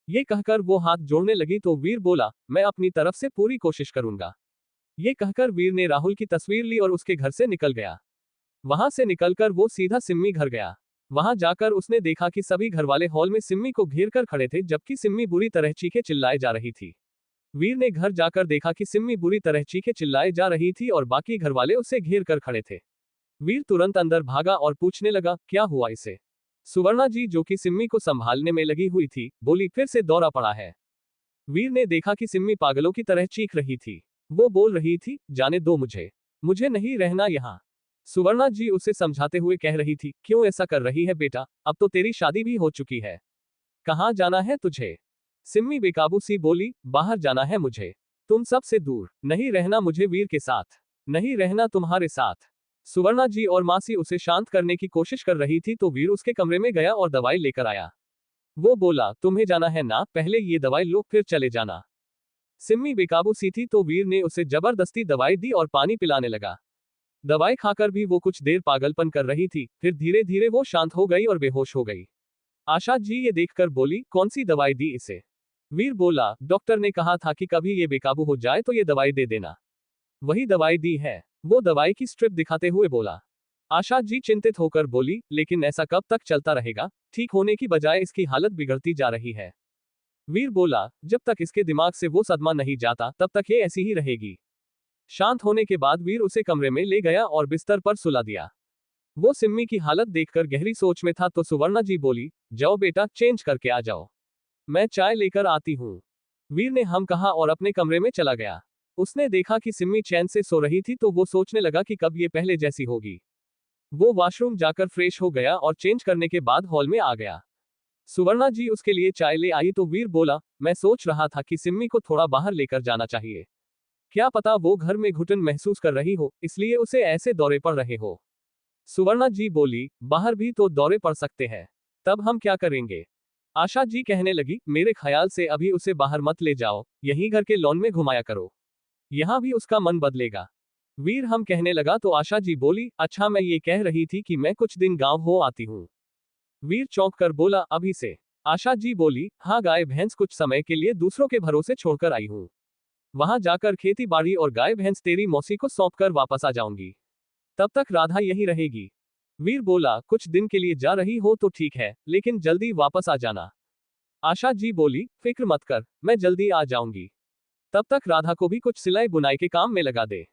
ये कहकर वो हाथ जोड़ने लगी तो वीर बोला, मैं अपनी तरफ से पूरी कोशिश करूंगा। ये कहकर वीर ने राहुल की तस्वीर ली और उसके घर से निकल गया। वहां से निकलकर वो सीधा सिम्मी घर गया। वहां जाकर उसने देखा कि सभी घरवाले हॉल में सिम्मी को घेर कर खड़े थे, जबकि सिम्मी बुरी तरह चीखे चिल्लाए जा रही थी। वीर ने घर जाकर देखा कि सिम्मी बुरी तरह चीखे चिल्लाए जा रही थी और बाकी घरवाले उसे घेर कर खड़े थे। वीर तुरंत अंदर भागा और पूछने लगा, क्या हुआ इसे? सुवर्णा जी, जो कि सिम्मी को संभालने में लगी हुई थी, बोली, फिर से दौरा पड़ा है। वीर ने देखा कि सिम्मी पागलों की तरह चीख रही थी। वो बोल रही थी, जाने दो मुझे नहीं रहना यहाँ। सुवर्णा जी उसे समझाते हुए कह रही थी, क्यों ऐसा कर रही है बेटा, अब तो तेरी शादी भी हो चुकी है। कहाँ जाना है तुझे? सिम्मी बेकाबू सी बोली, बाहर जाना है मुझे। तुम सबसे दूर, नहीं रहना मुझे वीर के साथ, नहीं रहना तुम्हारे साथ। सुवर्णा जी और मासी उसे शांत करने की कोशिश कर रही थी तो वीर उसके कमरे में गया और दवाई लेकर आया। वो बोला, तुम्हें जाना है ना, पहले ये दवाई लो फिर चले जाना। सिम्मी बेकाबू सी थी तो वीर ने उसे जबरदस्ती दवाई दी और पानी पिलाने लगा। दवाई खाकर भी वो कुछ देर पागलपन कर रही थी, फिर धीरे धीरे वो शांत हो गई और बेहोश हो गई। आशा जी ये देखकर बोली, कौन सी दवाई दी इसे? वीर बोला, डॉक्टर ने कहा था कि कभी ये बेकाबू हो जाए तो ये दवाई दे देना। वही दवाई दी है। वो दवाई की स्ट्रिप दिखाते हुए बोला। आशा जी चिंतित होकर बोली, लेकिन ऐसा कब तक चलता रहेगा? ठीक होने की बजाय इसकी हालत बिगड़ती जा रही है। वीर बोला, जब तक इसके दिमाग से वो सदमा नहीं जाता तब तक ये ऐसी ही रहेगी। शांत होने के बाद वीर उसे कमरे में ले गया और बिस्तर पर सुला दिया। वो सिम्मी की हालत देखकर गहरी सोच में था तो सुवर्णा जी बोली, जाओ बेटा, चेंज करके आ जाओ, मैं चाय लेकर आती हूँ। वीर ने हम कहा और अपने कमरे में चला गया। उसने देखा कि सिम्मी चैन से सो रही थी तो वो सोचने लगा कि कब ये पहले जैसी होगी। वो वॉशरूम जाकर फ्रेश हो गया और चेंज करने के बाद हॉल में आ गया। सुवर्णा जी उसके लिए चाय ले आई तो वीर बोला, मैं सोच रहा था कि सिम्मी को थोड़ा बाहर लेकर जाना चाहिए। क्या पता वो घर में घुटन महसूस कर रही हो, इसलिए उसे ऐसे दौरे पड़ रहे हो। सुवर्णा जी बोली, बाहर भी तो दौरे पड़ सकते हैं, तब हम क्या करेंगे? आशा जी कहने लगी, मेरे ख्याल से अभी उसे बाहर मत ले जाओ, यहीं घर के लॉन में घुमाया करो, यहाँ भी उसका मन बदलेगा। वीर हम कहने लगा तो आशा जी बोली, अच्छा मैं ये कह रही थी कि मैं कुछ दिन गांव हो आती हूँ। वीर चौंक कर बोला, अभी से? आशा जी बोली, हाँ, गाय भैंस कुछ समय के लिए दूसरों के भरोसे छोड़कर आई हूँ। वहां जाकर खेती बाड़ी और गाय भैंस तेरी मौसी को सौंप कर वापस आ जाऊंगी, तब तक राधा यही रहेगी। वीर बोला, कुछ दिन के लिए जा रही हो तो ठीक है, लेकिन जल्दी वापस आ जाना। आशा जी बोली, फिक्र मत कर, मैं जल्दी आ जाऊंगी। तब तक राधा को भी कुछ सिलाई बुनाई के काम में लगा दे।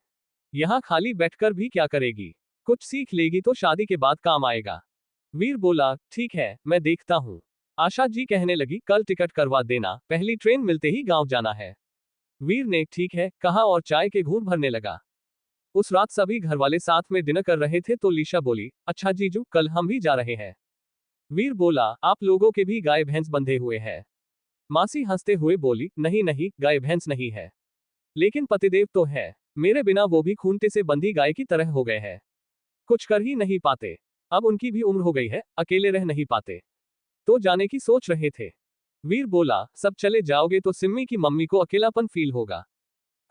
यहाँ खाली बैठकर भी क्या करेगी, कुछ सीख लेगी तो शादी के बाद काम आएगा। वीर बोला, ठीक है, मैं देखता हूँ। आशा जी कहने लगी, कल टिकट करवा देना, पहली ट्रेन मिलते ही गांव जाना है। वीर ने ठीक है कहा और चाय के घूंट भरने लगा। उस रात सभी घरवाले साथ में डिनर कर रहे थे तो लीशा बोली, अच्छा जीजू, कल हम भी जा रहे हैं। वीर बोला, आप लोगों के भी गाय भैंस बंधे हुए हैं? मासी हंसते हुए बोली, नहीं नहीं, गाय भैंस नहीं है, लेकिन पतिदेव तो है। मेरे बिना वो भी खूंटे से बंधी गाय की तरह हो गए हैं, कुछ कर ही नहीं पाते। अब उनकी भी उम्र हो गई है, अकेले रह नहीं पाते, तो जाने की सोच रहे थे। वीर बोला, सब चले जाओगे तो सिम्मी की मम्मी को अकेलापन फील होगा,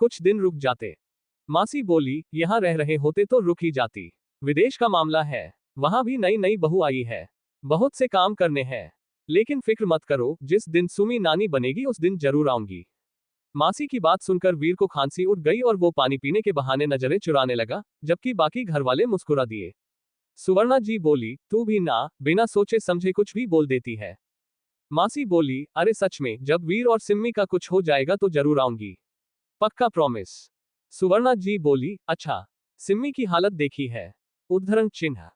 कुछ दिन रुक जाते। मासी बोली, यहाँ रह रहे होते तो रुक ही जाती, विदेश का मामला है, वहां भी नई नई बहू आई है, बहुत से काम करने हैं। लेकिन फिक्र मत करो, जिस दिन सुमी नानी बनेगी उस दिन जरूर आऊंगी। मासी की बात सुनकर वीर को खांसी उठ गई और वो पानी पीने के बहाने नजरें चुराने लगा, जबकि बाकी घरवाले मुस्कुरा दिए। सुवर्णा जी बोली, तू भी ना बिना सोचे समझे कुछ भी बोल देती है। मासी बोली, अरे सच में, जब वीर और सिम्मी का कुछ हो जाएगा तो जरूर आऊंगी, पक्का प्रॉमिस। सुवर्णा जी बोली, अच्छा, सिम्मी की हालत देखी है? उद्धरण चिन्ह।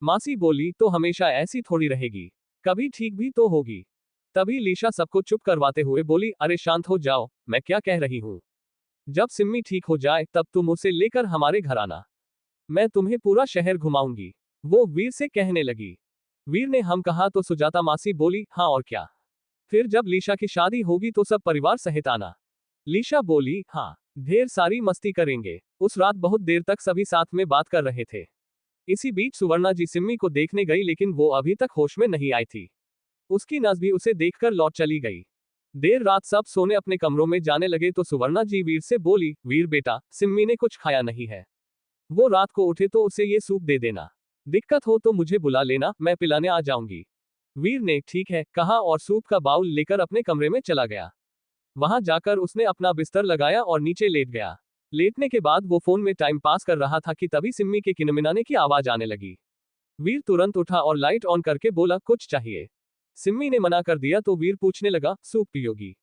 मासी बोली, तो हमेशा ऐसी थोड़ी रहेगी, कभी ठीक भी तो होगी। तभी लीशा सबको चुप करवाते हुए बोली, अरे शांत हो जाओ, मैं क्या कह रही हूँ। जब सिम्मी ठीक हो जाए तब तुम उसे लेकर हमारे घर आना, मैं तुम्हें पूरा शहर घुमाऊंगी। वो वीर से कहने लगी। वीर ने हम कहा तो सुजाता मासी बोली, हाँ और क्या, फिर जब लीशा की शादी होगी तो सब परिवार सहित आना। लीशा बोली, हाँ, ढेर सारी मस्ती करेंगे। उस रात बहुत देर तक सभी साथ में बात कर रहे थे। इसी बीच सुवर्णा जी सिम्मी को देखने गई लेकिन वो अभी तक होश में नहीं आई थी। उसकी नस भी उसे देखकर लौट चली गई। देर रात सब सोने अपने कमरों में जाने लगे तो सुवर्णा जी वीर से बोली, वीर बेटा, सिम्मी ने कुछ खाया नहीं है, वो रात को उठे तो उसे ये सूप दे देना, दिक्कत हो तो मुझे बुला लेना, मैं पिलाने आ जाऊंगी। वीर ने ठीक है कहा और सूप का बाउल लेकर अपने कमरे में चला गया। वहां जाकर उसने अपना बिस्तर लगाया और नीचे लेट गया। लेटने के बाद वो फोन में टाइम पास कर रहा था कि तभी सिम्मी के किनमिनाने की आवाज आने लगी। वीर तुरंत उठा और लाइट ऑन करके बोला, कुछ चाहिए? सिम्मी ने मना कर दिया तो वीर पूछने लगा, सूप पियोगी?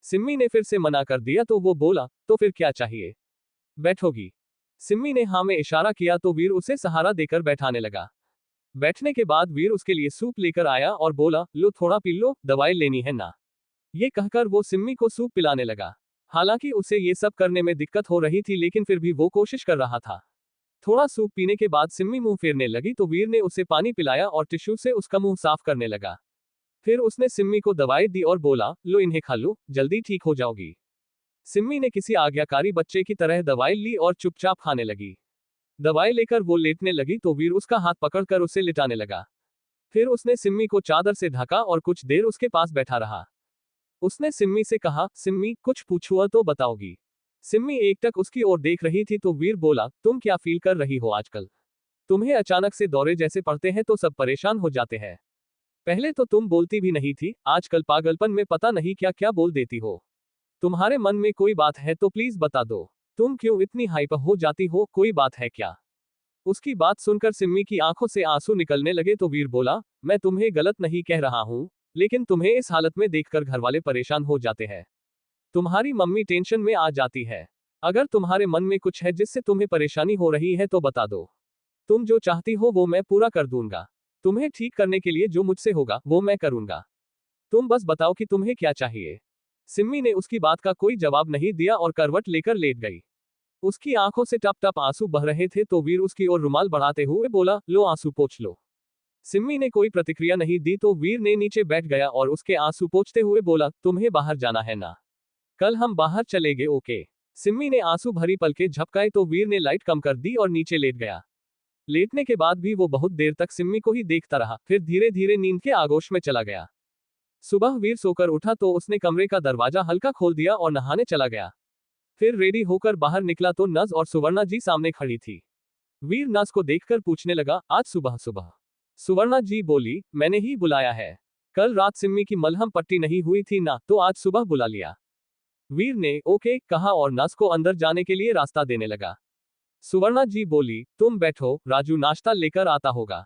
सिम्मी ने फिर से मना कर दिया तो वो बोला, तो फिर क्या चाहिए? बैठोगी? सिम्मी ने हाँ में इशारा किया तो वीर उसे सहारा देकर बैठाने लगा। बैठने के बाद वीर उसके लिए सूप लेकर आया और बोला, लो थोड़ा पी लो, दवाई लेनी है ना। ये कहकर वो सिम्मी को सूप पिलाने लगा। हालांकि उसे ये सब करने में दिक्कत हो रही थी लेकिन फिर भी वो कोशिश कर रहा था। थोड़ा सूप पीने के बाद सिम्मी मुंह फेरने लगी तो वीर ने उसे पानी पिलाया और टिश्यू से उसका मुंह साफ करने लगा। फिर उसने सिम्मी को दवाई दी और बोला, लो इन्हें खा लो, जल्दी ठीक हो जाओगी। सिम्मी ने किसी आज्ञाकारी बच्चे की तरह दवाई ली और चुपचाप खाने लगी। दवाई लेकर वो लेटने लगी तो वीर उसका हाथ पकड़कर उसे लिटाने लगा। फिर उसने सिम्मी को चादर से ढका और कुछ देर उसके पास बैठा रहा। उसने सिम्मी से कहा, सिम्मी कुछ पूछूं तो बताओगी? सिम्मी एकटक उसकी ओर देख रही थी तो वीर बोला, तुम क्या फील कर रही हो आजकल? तुम्हें अचानक से दौरे जैसे पड़ते हैं तो सब परेशान हो जाते हैं। पहले तो तुम बोलती भी नहीं थी, आजकल पागलपन में पता नहीं क्या क्या बोल देती हो। तुम्हारे मन में कोई बात है तो प्लीज बता दो। तुम क्यों इतनी हाइपर हो जाती हो, कोई बात है क्या? उसकी बात सुनकर सिम्मी की आंखों से आंसू निकलने लगे तो वीर बोला, मैं तुम्हें गलत नहीं कह रहा हूं, लेकिन तुम्हें इस हालत में देखकर घरवाले परेशान हो जाते हैं। तुम्हारी मम्मी टेंशन में आ जाती है। अगर तुम्हारे मन में कुछ है जिससे तुम्हें परेशानी हो रही है तो बता दो। तुम जो चाहती हो वो मैं पूरा कर दूंगा। तुम्हें ठीक करने के लिए जो मुझसे होगा वो मैं करूंगा। तुम बस बताओ कि तुम्हें क्या चाहिए। सिम्मी ने उसकी बात का कोई जवाब नहीं दिया और करवट लेकर लेट गई। उसकी आंखों से टप टप आंसू बह रहे थे तो वीर उसकी ओर रुमाल बढ़ाते हुए बोला, लो आंसू पोंछ लो। सिम्मी ने कोई प्रतिक्रिया नहीं दी तो वीर ने नीचे बैठ गया और उसके आंसू पोंछते हुए बोला, तुम्हें बाहर जाना है ना? कल हम बाहर चलेंगे, ओके? सिम्मी ने आंसू भरी पलकें झपकाए तो वीर ने लाइट कम कर दी और नीचे लेट गया। लेटने के बाद भी वो बहुत देर तक सिम्मी को ही देखता रहा, फिर धीरे धीरे नींद के आगोश में चला गया। सुबह वीर सोकर उठा तो उसने कमरे का दरवाजा हल्का खोल दिया और नहाने चला गया। फिर रेडी होकर बाहर निकला तो नज और सुवर्णा जी सामने खड़ी थी। वीर नज को देखकर पूछने लगा, आज सुबह सुबह? सुवर्णा जी बोली, मैंने ही बुलाया है। कल रात सिम्मी की मलहम पट्टी नहीं हुई थी ना, तो आज सुबह बुला लिया। वीर ने ओके कहा और नस को अंदर जाने के लिए रास्ता देने लगा। सुवर्णा जी बोली, तुम बैठो, राजू नाश्ता लेकर आता होगा।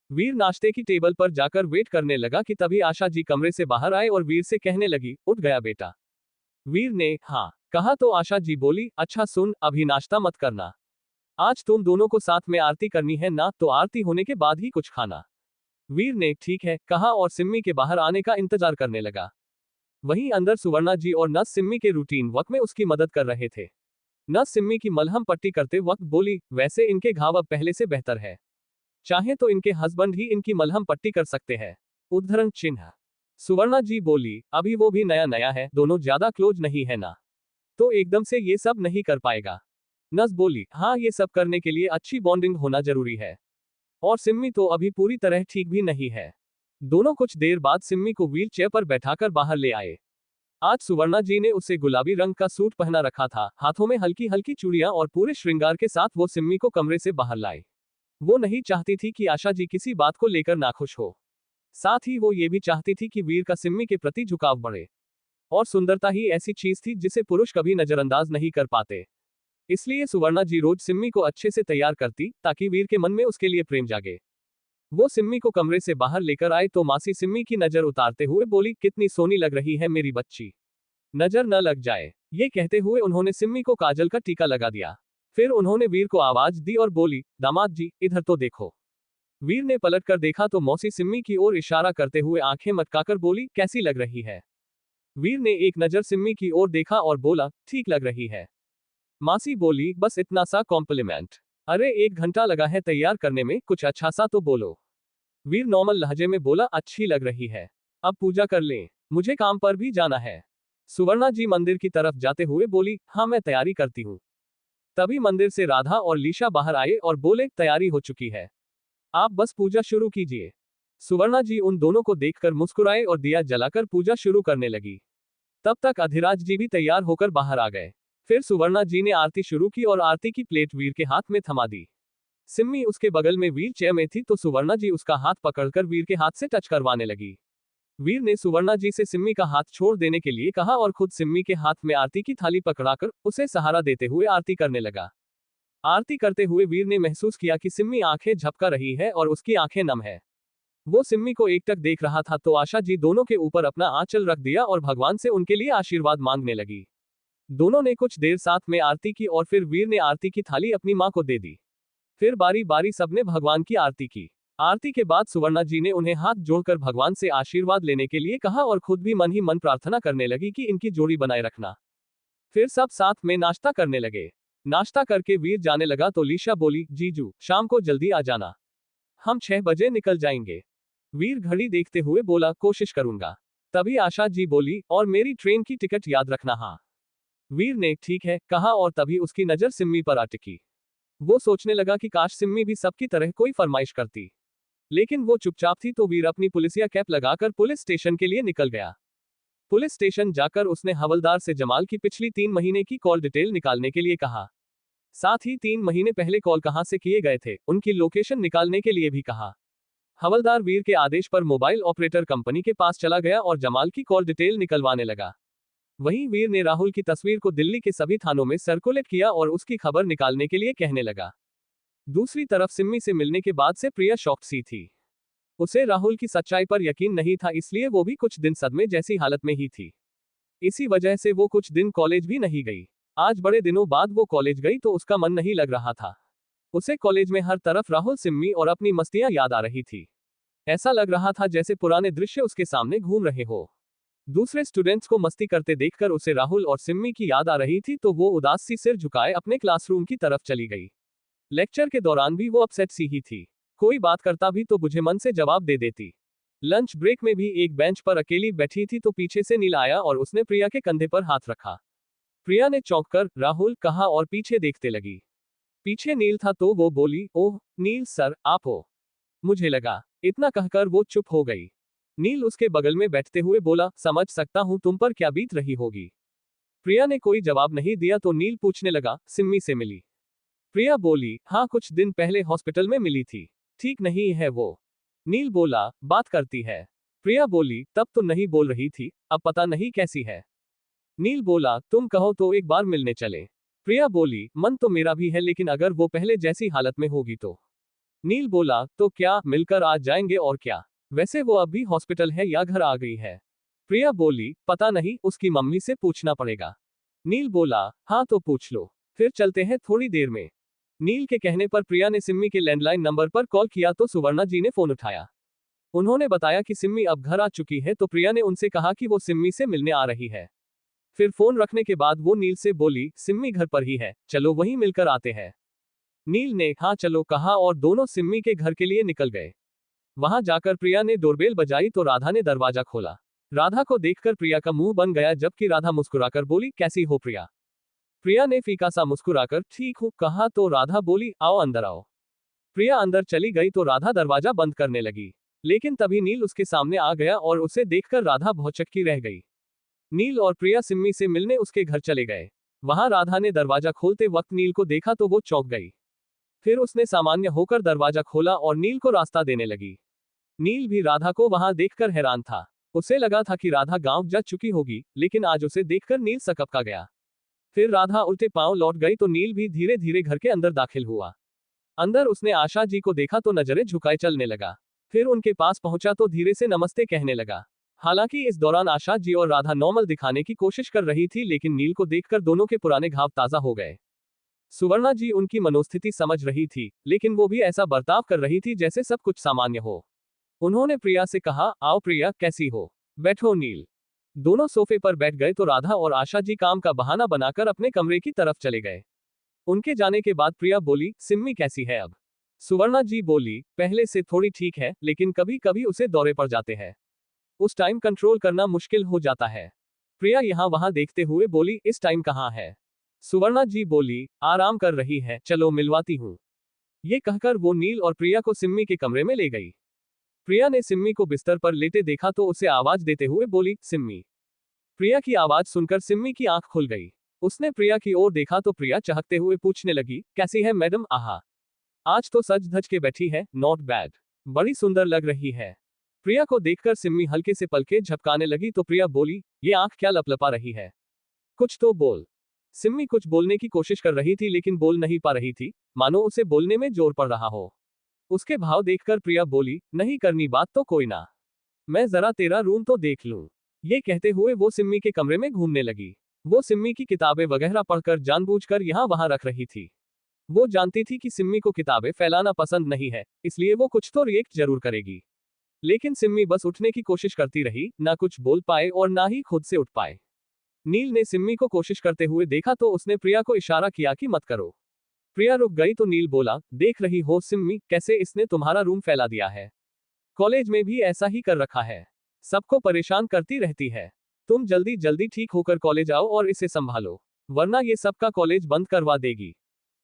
वीर नाश्ते की टेबल पर जाकर वेट करने लगा कि तभी आशा जी कमरे से बाहर आए और वीर से कहने लगी, उठ गया बेटा? वीर ने हाँ कहा तो आशा जी बोली, अच्छा सुन, अभी नाश्ता मत करना। आज तुम दोनों को साथ में आरती करनी है ना, तो आरती होने के बाद ही कुछ खाना। वीर ने ठीक है कहा और सिम्मी के बाहर आने का इंतजार करने लगा। वहीं अंदर सुवर्णा जी और नस सिम्मी के रूटीन वर्क में उसकी मदद कर रहे थे। नस सिम्मी की मलहम पट्टी करते वक्त बोली, वैसे इनके घाव अब पहले से बेहतर है। चाहे तो इनके हस्बैंड ही इनकी मलहम पट्टी कर सकते हैं। उद्धरण चिन्ह। सुवर्णा जी बोली, अभी वो भी नया नया है, दोनों ज्यादा क्लोज नहीं है ना, तो एकदम से ये सब नहीं कर पाएगा। नस बोली, हाँ ये सब करने के लिए अच्छी बॉन्डिंग होना जरूरी है। और सिम्मी तो अभी पूरी तरह ठीक भी नहीं है। दोनों कुछ देर बाद सिम्मी को व्हील चेयर पर बैठाकर बाहर ले आए। आज सुवर्णा जी ने उसे गुलाबी रंग का सूट पहना रखा था, हाथों में हल्की हल्की चूड़ियां और पूरे श्रृंगार के साथ वो सिम्मी को कमरे से बाहर लाए। वो नहीं चाहती थी कि आशा जी किसी बात को लेकर नाखुश हो। साथ ही वो ये भी चाहती थी कि वीर का सिम्मी के प्रति झुकाव बढ़े। और सुंदरता ही ऐसी चीज थी जिसे पुरुष कभी नजरअंदाज नहीं कर पाते। इसलिए सुवर्णा जी रोज सिम्मी को अच्छे से तैयार करती ताकि वीर के मन में उसके लिए प्रेम जागे। वो सिम्मी को कमरे से बाहर लेकर आए तो मासी सिम्मी की नजर उतारते हुए बोली, कितनी सोनी लग रही है मेरी बच्ची, नजर न लग जाए। ये कहते हुए उन्होंने सिम्मी को काजल का टीका लगा दिया। फिर उन्होंने वीर को आवाज दी और बोली, दामाद जी इधर तो देखो। वीर ने पलटकर देखा तो मौसी सिम्मी की ओर इशारा करते हुए आंखें मटकाकर बोली, कैसी लग रही है? वीर ने एक नजर सिम्मी की ओर देखा और बोला, ठीक लग रही है। मासी बोली, बस इतना सा कॉम्प्लीमेंट? अरे 1 घंटा लगा है तैयार करने में, कुछ अच्छा सा तो बोलो। वीर नॉर्मल लहजे में बोला, अच्छी लग रही है। अब पूजा कर लें, मुझे काम पर भी जाना है। सुवर्णा जी मंदिर की तरफ जाते हुए बोली, हाँ मैं तैयारी करती हूँ। तभी मंदिर से राधा और लीशा बाहर आए और बोले, तैयारी हो चुकी है, आप बस पूजा शुरू कीजिए। सुवर्णा जी उन दोनों को देखकर मुस्कुराए और दिया जलाकर पूजा शुरू करने लगी। तब तक अधिराज जी भी तैयार होकर बाहर आ गए। फिर सुवर्णा जी ने आरती शुरू की और आरती की प्लेट वीर के हाथ में थमा दी। सिम्मी उसके बगल में व्हील चेयर में थी तो सुवर्णा जी उसका हाथ पकड़कर वीर के हाथ से टच करवाने लगी। वीर ने सुवर्णा जी से सिम्मी का हाथ छोड़ देने के लिए कहा और खुद सिम्मी के हाथ में आरती की थाली पकड़ाकर उसे सहारा देते हुए आरती करने लगा। आरती करते हुए वीर ने महसूस किया कि सिम्मी आंखें झपका रही है और उसकी आंखें नम है। वो सिम्मी को एकटक देख रहा था तो आशा जी दोनों के ऊपर अपना आंचल रख दिया और भगवान से उनके लिए आशीर्वाद मांगने लगी। दोनों ने कुछ देर साथ में आरती की और फिर वीर ने आरती की थाली अपनी मां को दे दी। फिर बारी बारी सबने भगवान की आरती की। आरती के बाद सुवर्णा जी ने उन्हें हाथ जोड़कर भगवान से आशीर्वाद लेने के लिए कहा और खुद भी मन ही मन प्रार्थना करने लगी कि इनकी जोड़ी बनाए रखना। फिर सब साथ में नाश्ता करने लगे। नाश्ता करके वीर जाने लगा तो लीशा बोली, जीजू शाम को जल्दी आ जाना, हम 6 बजे निकल जाएंगे। वीर घड़ी देखते हुए बोला, कोशिश करूंगा। तभी आशा जी बोली, और मेरी ट्रेन की टिकट याद रखना। हाँ, वीर ने ठीक है कहा और तभी उसकी नजर सिम्मी पर आ टिकी। वो सोचने लगा कि काश सिम्मी भी सबकी तरह कोई फरमाइश करती, लेकिन वो चुपचाप थी तो वीर अपनी पुलिसिया कैप लगाकर पुलिस स्टेशन के लिए निकल गया। पुलिस स्टेशन जाकर उसने हवलदार से जमाल की पिछली 3 महीने की कॉल डिटेल निकालने के लिए कहा। साथ ही 3 महीने पहले कॉल कहां से किए गए थे उनकी लोकेशन निकालने के लिए भी कहा। हवलदार वीर के आदेश पर मोबाइल ऑपरेटर कंपनी के पास चला गया और जमाल की कॉल डिटेल निकलवाने लगा। वहीं वीर ने राहुल की तस्वीर को दिल्ली के सभी थानों में सर्कुलेट किया और उसकी खबर निकालने के लिए कहने लगा। दूसरी तरफ सिम्मी से मिलने के बाद से प्रिया शॉक्ड सी थी। उसे राहुल की सच्चाई पर यकीन नहीं था, इसलिए वो भी कुछ दिन सदमे जैसी हालत में ही थी। इसी वजह से वो कुछ दिन कॉलेज भी नहीं गई। आज बड़े दिनों बाद वो कॉलेज गई तो उसका मन नहीं लग रहा था। उसे कॉलेज में हर तरफ राहुल, सिम्मी और अपनी मस्तियां याद आ रही थी। ऐसा लग रहा था जैसे पुराने दृश्य उसके सामने घूम रहे हो। दूसरे स्टूडेंट्स को मस्ती करते देखकर उसे राहुल और सिम्मी की याद आ रही थी तो वो उदास सी सिर झुकाए अपने क्लासरूम की तरफ चली गई। लेक्चर के दौरान भी वो अपसेट सी ही थी। कोई बात करता भी तो बुझे मन से जवाब दे देती। लंच ब्रेक में भी एक बेंच पर अकेली बैठी थी तो पीछे से नील आया और उसने प्रिया के कंधे पर हाथ रखा। प्रिया ने चौंक कर राहुल कहा और पीछे देखते लगी। पीछे नील था तो वो बोली, ओह नील सर आप हो, मुझे लगा। इतना कहकर वो चुप हो गई। नील उसके बगल में बैठते हुए बोला, समझ सकता हूं तुम पर क्या बीत रही होगी। प्रिया ने कोई जवाब नहीं दिया तो नील पूछने लगा, सिम्मी से मिली? प्रिया बोली, हाँ कुछ दिन पहले हॉस्पिटल में मिली थी। ठीक नहीं है वो? नील बोला, बात करती है। प्रिया बोली, तब तो नहीं बोल रही थी, अब पता नहीं कैसी है। नील बोला, तुम कहो तो एक बार मिलने चले। प्रिया बोली, मन तो मेरा भी है लेकिन अगर वो पहले जैसी हालत में होगी तो। नील बोला, तो क्या मिलकर आज जाएंगे और क्या। वैसे वो अब भी हॉस्पिटल है या घर आ गई है? प्रिया बोली, पता नहीं, उसकी मम्मी से पूछना पड़ेगा। नील बोला, हाँ तो पूछ लो, फिर चलते हैं थोड़ी देर में। नील के कहने पर प्रिया ने सिम्मी के लैंडलाइन नंबर पर कॉल किया तो सुवर्णा जी ने फोन उठाया। उन्होंने बताया कि सिम्मी अब घर आ चुकी है तो प्रिया ने उनसे कहा कि वो सिम्मी से मिलने आ रही है। फिर फोन रखने के बाद वो नील से बोली, सिम्मी घर पर ही है, चलो वहीं मिलकर आते हैं। नील ने हाँ चलो कहा और दोनों सिम्मी के घर के लिए निकल गए। वहां जाकर प्रिया ने डोरबेल बजाई तो राधा ने दरवाजा खोला। राधा को देखकर प्रिया का मुंह बन गया जबकि राधा मुस्कुराकर बोली, कैसी हो प्रिया? प्रिया ने फीका सा मुस्कुराकर ठीक हूं कहा तो राधा बोली, आओ अंदर आओ। प्रिया अंदर चली गई तो राधा दरवाजा बंद करने लगी, लेकिन तभी नील उसके सामने आ गया और उसे देखकर राधा भौचक्की रह गई। नील और प्रिया सिम्मी से मिलने उसके घर चले गए। वहां राधा ने दरवाजा खोलते वक्त नील को देखा तो वो चौंक गई। फिर उसने सामान्य होकर दरवाजा खोला और नील को रास्ता देने लगी। नील भी राधा को वहां देखकर हैरान था। उसे लगा था कि राधा गांव जा चुकी होगी, लेकिन आज उसे देखकर नील सकपका गया। फिर राधा उल्टे पांव लौट गई तो नील भी धीरे धीरे घर के अंदर दाखिल हुआ। अंदर उसने आशा जी को देखा तो नजरें झुकाए चलने लगा। फिर उनके पास पहुंचा तो धीरे से नमस्ते कहने लगा। हालांकि इस दौरान आशा जी और राधा नॉर्मल दिखाने की कोशिश कर रही थी लेकिन नील को देखकर दोनों के पुराने घाव ताजा हो गए। सुवर्णा जी उनकी मनोस्थिति समझ रही थी, लेकिन वो भी ऐसा बर्ताव कर रही थी जैसे सब कुछ सामान्य हो। उन्होंने प्रिया से कहा, आओ प्रिया कैसी हो, बैठो। नील दोनों सोफे पर बैठ गए तो राधा और आशा जी काम का बहाना बनाकर अपने कमरे की तरफ चले गए। उनके जाने के बाद प्रिया बोली, सिम्मी कैसी है अब? सुवर्णा जी बोली, पहले से थोड़ी ठीक है लेकिन कभी कभी उसे दौरे पड़ जाते हैं, उस टाइम कंट्रोल करना मुश्किल हो जाता है। प्रिया यहां वहां देखते हुए बोली, इस टाइम कहां है? सुवर्णा जी बोली, आराम कर रही है, चलो मिलवाती हूं। ये कहकर वो नील और प्रिया को सिम्मी के कमरे में ले गई। प्रिया ने सिम्मी को बिस्तर पर लेटे देखा तो उसे आवाज देते हुए बोली, सिम्मी। प्रिया की आवाज सुनकर सिम्मी की आंख खुल गई। उसने प्रिया की ओर देखा तो प्रिया चहकते हुए पूछने लगी, कैसी है मैडम? आहा, आज तो सज धज के बैठी है, नॉट बैड, बड़ी सुंदर लग रही है। प्रिया को देखकर सिम्मी हल्के से पलके झपकाने लगी तो प्रिया बोली, ये आंख क्या लपलपा रही है, कुछ तो बोल। सिम्मी कुछ बोलने की कोशिश कर रही थी लेकिन बोल नहीं पा रही थी, मानो उसे बोलने में जोर पड़ रहा हो। उसके भाव देखकर प्रिया बोली, नहीं करनी बात तो कोई ना, मैं जरा तेरा रूम तो देख लूं। ये कहते हुए वो सिम्मी के कमरे में घूमने लगी। वो सिम्मी की किताबें वगैरह पढ़कर जानबूझकर यहाँ वहां रख रही थी। वो जानती थी कि सिम्मी को किताबें फैलाना पसंद नहीं है, इसलिए वो कुछ तो रिएक्ट जरूर करेगी। लेकिन सिम्मी बस उठने की कोशिश करती रही, ना कुछ बोल पाए और ना ही खुद से उठ पाए। नील ने सिम्मी को कोशिश करते हुए देखा तो उसने प्रिया को इशारा किया कि मत करो। प्रिया रुक गई तो नील बोला, देख रही हो सिम्मी, कैसे इसने तुम्हारा रूम फैला दिया है। कॉलेज में भी ऐसा ही कर रखा है, सबको परेशान करती रहती है। तुम जल्दी जल्दी ठीक होकर कॉलेज आओ और इसे संभालो, वरना ये सबका कॉलेज बंद करवा देगी।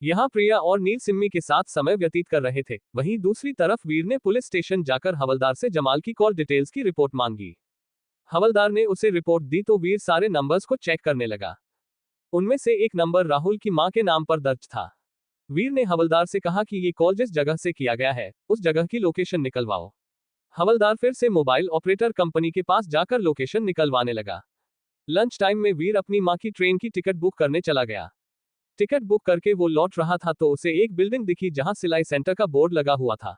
यहाँ प्रिया और नील सिम्मी के साथ समय व्यतीत कर रहे थे। वहीं दूसरी तरफ वीर ने पुलिस स्टेशन जाकर हवलदार से जमाल की कॉल डिटेल्स की रिपोर्ट मांगी। हवलदार ने उसे रिपोर्ट दी तो वीर सारे नंबर्स को चेक करने लगा। उनमें से एक नंबर राहुल की मां के नाम पर दर्ज था। वीर ने हवलदार से कहा कि ये कॉल जिस जगह से किया गया है, उस जगह की लोकेशन निकलवाओ। हवलदार फिर से मोबाइल ऑपरेटर कंपनी के पास जाकर लोकेशन निकलवाने लगा। लंच टाइम में वीर अपनी मां की ट्रेन की टिकट बुक करने चला गया। टिकट बुक करके वो लौट रहा था तो उसे एक बिल्डिंग दिखी जहां सिलाई सेंटर का बोर्ड लगा हुआ था।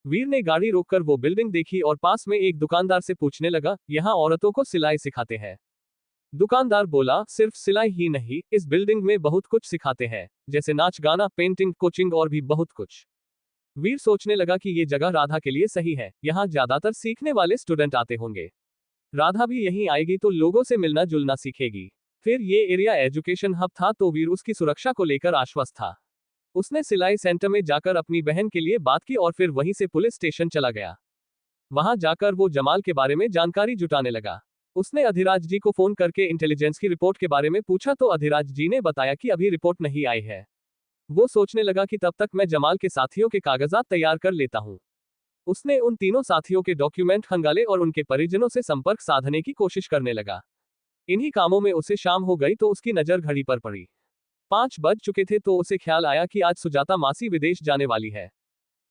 वीर ने गाड़ी रोककर वो बिल्डिंग देखी और पास में एक दुकानदार से पूछने लगा, यहाँ औरतों को सिलाई सिखाते हैं? दुकानदार बोला, सिर्फ सिलाई ही नहीं, इस बिल्डिंग में बहुत कुछ सिखाते हैं, जैसे नाच गाना, पेंटिंग, कोचिंग और भी बहुत कुछ। वीर सोचने लगा कि ये जगह राधा के लिए सही है, यहाँ ज्यादातर सीखने वाले स्टूडेंट आते होंगे। राधा भी यहीं आएगी तो लोगों से मिलना जुलना सीखेगी। फिर ये एरिया एजुकेशन हब था तो वीर उसकी सुरक्षा को लेकर आश्वस्त था। उसने सिलाई सेंटर में जाकर अपनी बहन के लिए बात की और फिर वहीं से पुलिस स्टेशन चला गया। वहां जाकर वो जमाल के बारे में जानकारी जुटाने लगा। उसने अधिराज जी को फोन करके इंटेलिजेंस की रिपोर्ट के बारे में पूछा तो अधिराज जी ने बताया कि अभी रिपोर्ट नहीं आई है। वो सोचने लगा कि तब तक मैं जमाल के साथियों के कागजात तैयार कर लेता हूँ। उसने उन तीनों साथियों के डॉक्यूमेंट खंगाले और उनके परिजनों से संपर्क साधने की कोशिश करने लगा। इन्हीं कामों में उसे शाम हो गई तो उसकी नजर घड़ी पर पड़ी। 5 बज चुके थे तो उसे ख्याल आया कि आज सुजाता मासी विदेश जाने वाली है।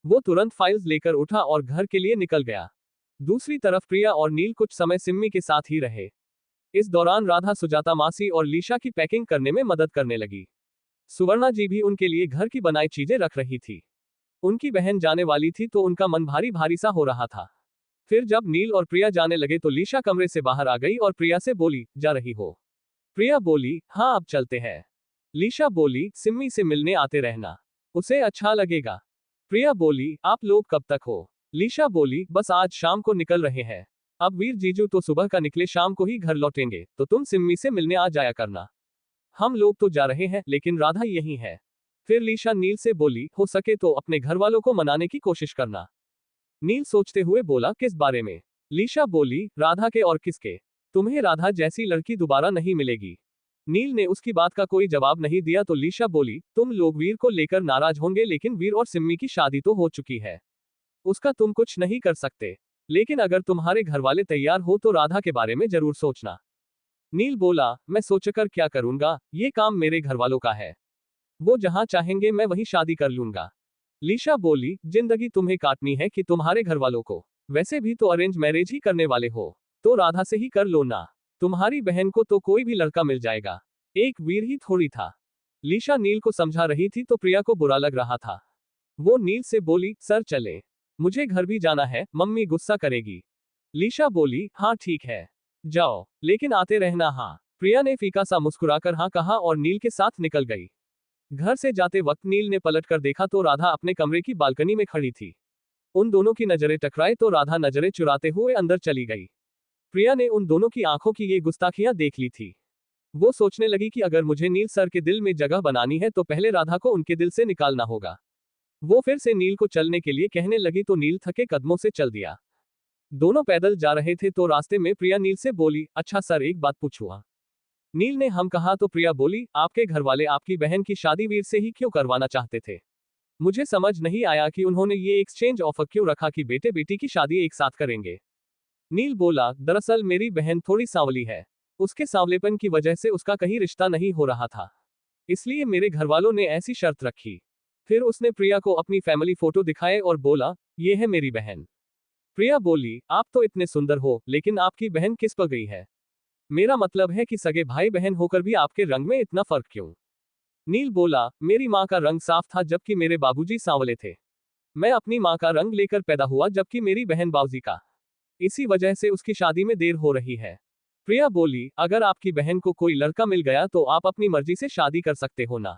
वो तुरंत फाइल्स लेकर उठा और घर के लिए निकल गया। दूसरी तरफ प्रिया और नील कुछ समय सिम्मी के साथ ही रहे। इस दौरान राधा सुजाता मासी और लीशा की पैकिंग करने में मदद करने लगी। सुवर्णा जी भी उनके लिए घर की बनाई चीजें रख रही थी। उनकी बहन जाने वाली थी तो उनका मन भारी भारी सा हो रहा था। फिर जब नील और प्रिया जाने लगे तो लीशा कमरे से बाहर आ गई और प्रिया से बोली, जा रही हो? प्रिया बोली, हाँ अब चलते हैं। लीशा बोली, सिम्मी से मिलने आते रहना, उसे अच्छा लगेगा। प्रिया बोली, आप लोग कब तक हो? लीशा बोली, बस आज शाम को निकल रहे हैं। अब वीर जीजू तो सुबह का निकले शाम को ही घर लौटेंगे, तो तुम सिम्मी से मिलने आ जाया करना। हम लोग तो जा रहे हैं लेकिन राधा यहीं है। फिर लीशा नील से बोली, हो सके तो अपने घर वालों को मनाने की कोशिश करना। नील सोचते हुए बोला, किस बारे में? लीशा बोली, राधा के और किसके? तुम्हें राधा जैसी लड़की दोबारा नहीं मिलेगी। नील ने उसकी बात का कोई जवाब नहीं दिया तो लीशा बोली, तुम लोग वीर को लेकर नाराज होंगे लेकिन वीर और सिम्मी की शादी तो हो चुकी है, उसका तुम कुछ नहीं कर सकते। लेकिन अगर तुम्हारे घर वाले तैयार हो तो राधा के बारे में जरूर सोचना। नील बोला, मैं सोचकर क्या करूंगा, ये काम मेरे घर वालों का है, वो जहां चाहेंगे मैं वहीं शादी कर लूंगा। लीशा बोली, जिंदगी तुम्हें काटनी है कि तुम्हारे घर वालों को? वैसे भी तो अरेंज मैरिज ही करने वाले हो, तो राधा से ही कर लो ना। तुम्हारी बहन को तो कोई भी लड़का मिल जाएगा, एक वीर ही थोड़ी था। लीशा नील को समझा रही थी तो प्रिया को बुरा लग रहा था। वो नील से बोली, सर चले, मुझे घर भी जाना है, मम्मी गुस्सा करेगी। लीशा बोली, हाँ ठीक है, जाओ, लेकिन आते रहना हाँ। प्रिया ने फीका सा मुस्कुराकर हाँ कहा और नील के साथ निकल गई। घर से जाते वक्त नील ने पलटकर देखा तो राधा अपने कमरे की बालकनी में खड़ी थी। उन दोनों की नजरें टकराई तो राधा नजरें चुराते हुए अंदर चली गई। प्रिया ने उन दोनों की आंखों की ये गुस्ताखियां देख ली थी। वो सोचने लगी कि अगर मुझे नील सर के दिल में जगह बनानी है तो पहले राधा को उनके दिल से निकालना होगा। वो फिर से नील को चलने के लिए कहने लगी तो नील थके कदमों से चल दिया। दोनों पैदल जा रहे थे तो रास्ते में प्रिया नील से बोली, अच्छा सर एक बात पूछूं? नील ने हम कहा तो प्रिया बोली, आपके घर वाले आपकी बहन की शादी वीर से ही क्यों करवाना चाहते थे? मुझे समझ नहीं आया कि उन्होंने ये एक्सचेंज ऑफर क्यों रखा कि बेटे बेटी की शादी एक साथ करेंगे। नील बोला, दरअसल मेरी बहन थोड़ी सांवली है, उसके सांवलेपन की वजह से उसका कहीं रिश्ता नहीं हो रहा था, इसलिए मेरे घर वालों ने ऐसी शर्त रखी। फिर उसने प्रिया को अपनी फैमिली फोटो दिखाए और बोला, ये है मेरी बहन। प्रिया बोली, आप तो इतने सुंदर हो लेकिन आपकी बहन किस पर गई है? मेरा मतलब है कि सगे भाई बहन होकर भी आपके रंग में इतना फर्क क्यों? नील बोला, मेरी माँ का रंग साफ था जबकि मेरे बाबूजी सांवले थे। मैं अपनी माँ का रंग लेकर पैदा हुआ जबकि मेरी बहन बाउजी का। इसी वजह से उसकी शादी में देर हो रही है। प्रिया बोली, अगर आपकी बहन को कोई लड़का मिल गया तो आप अपनी मर्जी से शादी कर सकते हो ना।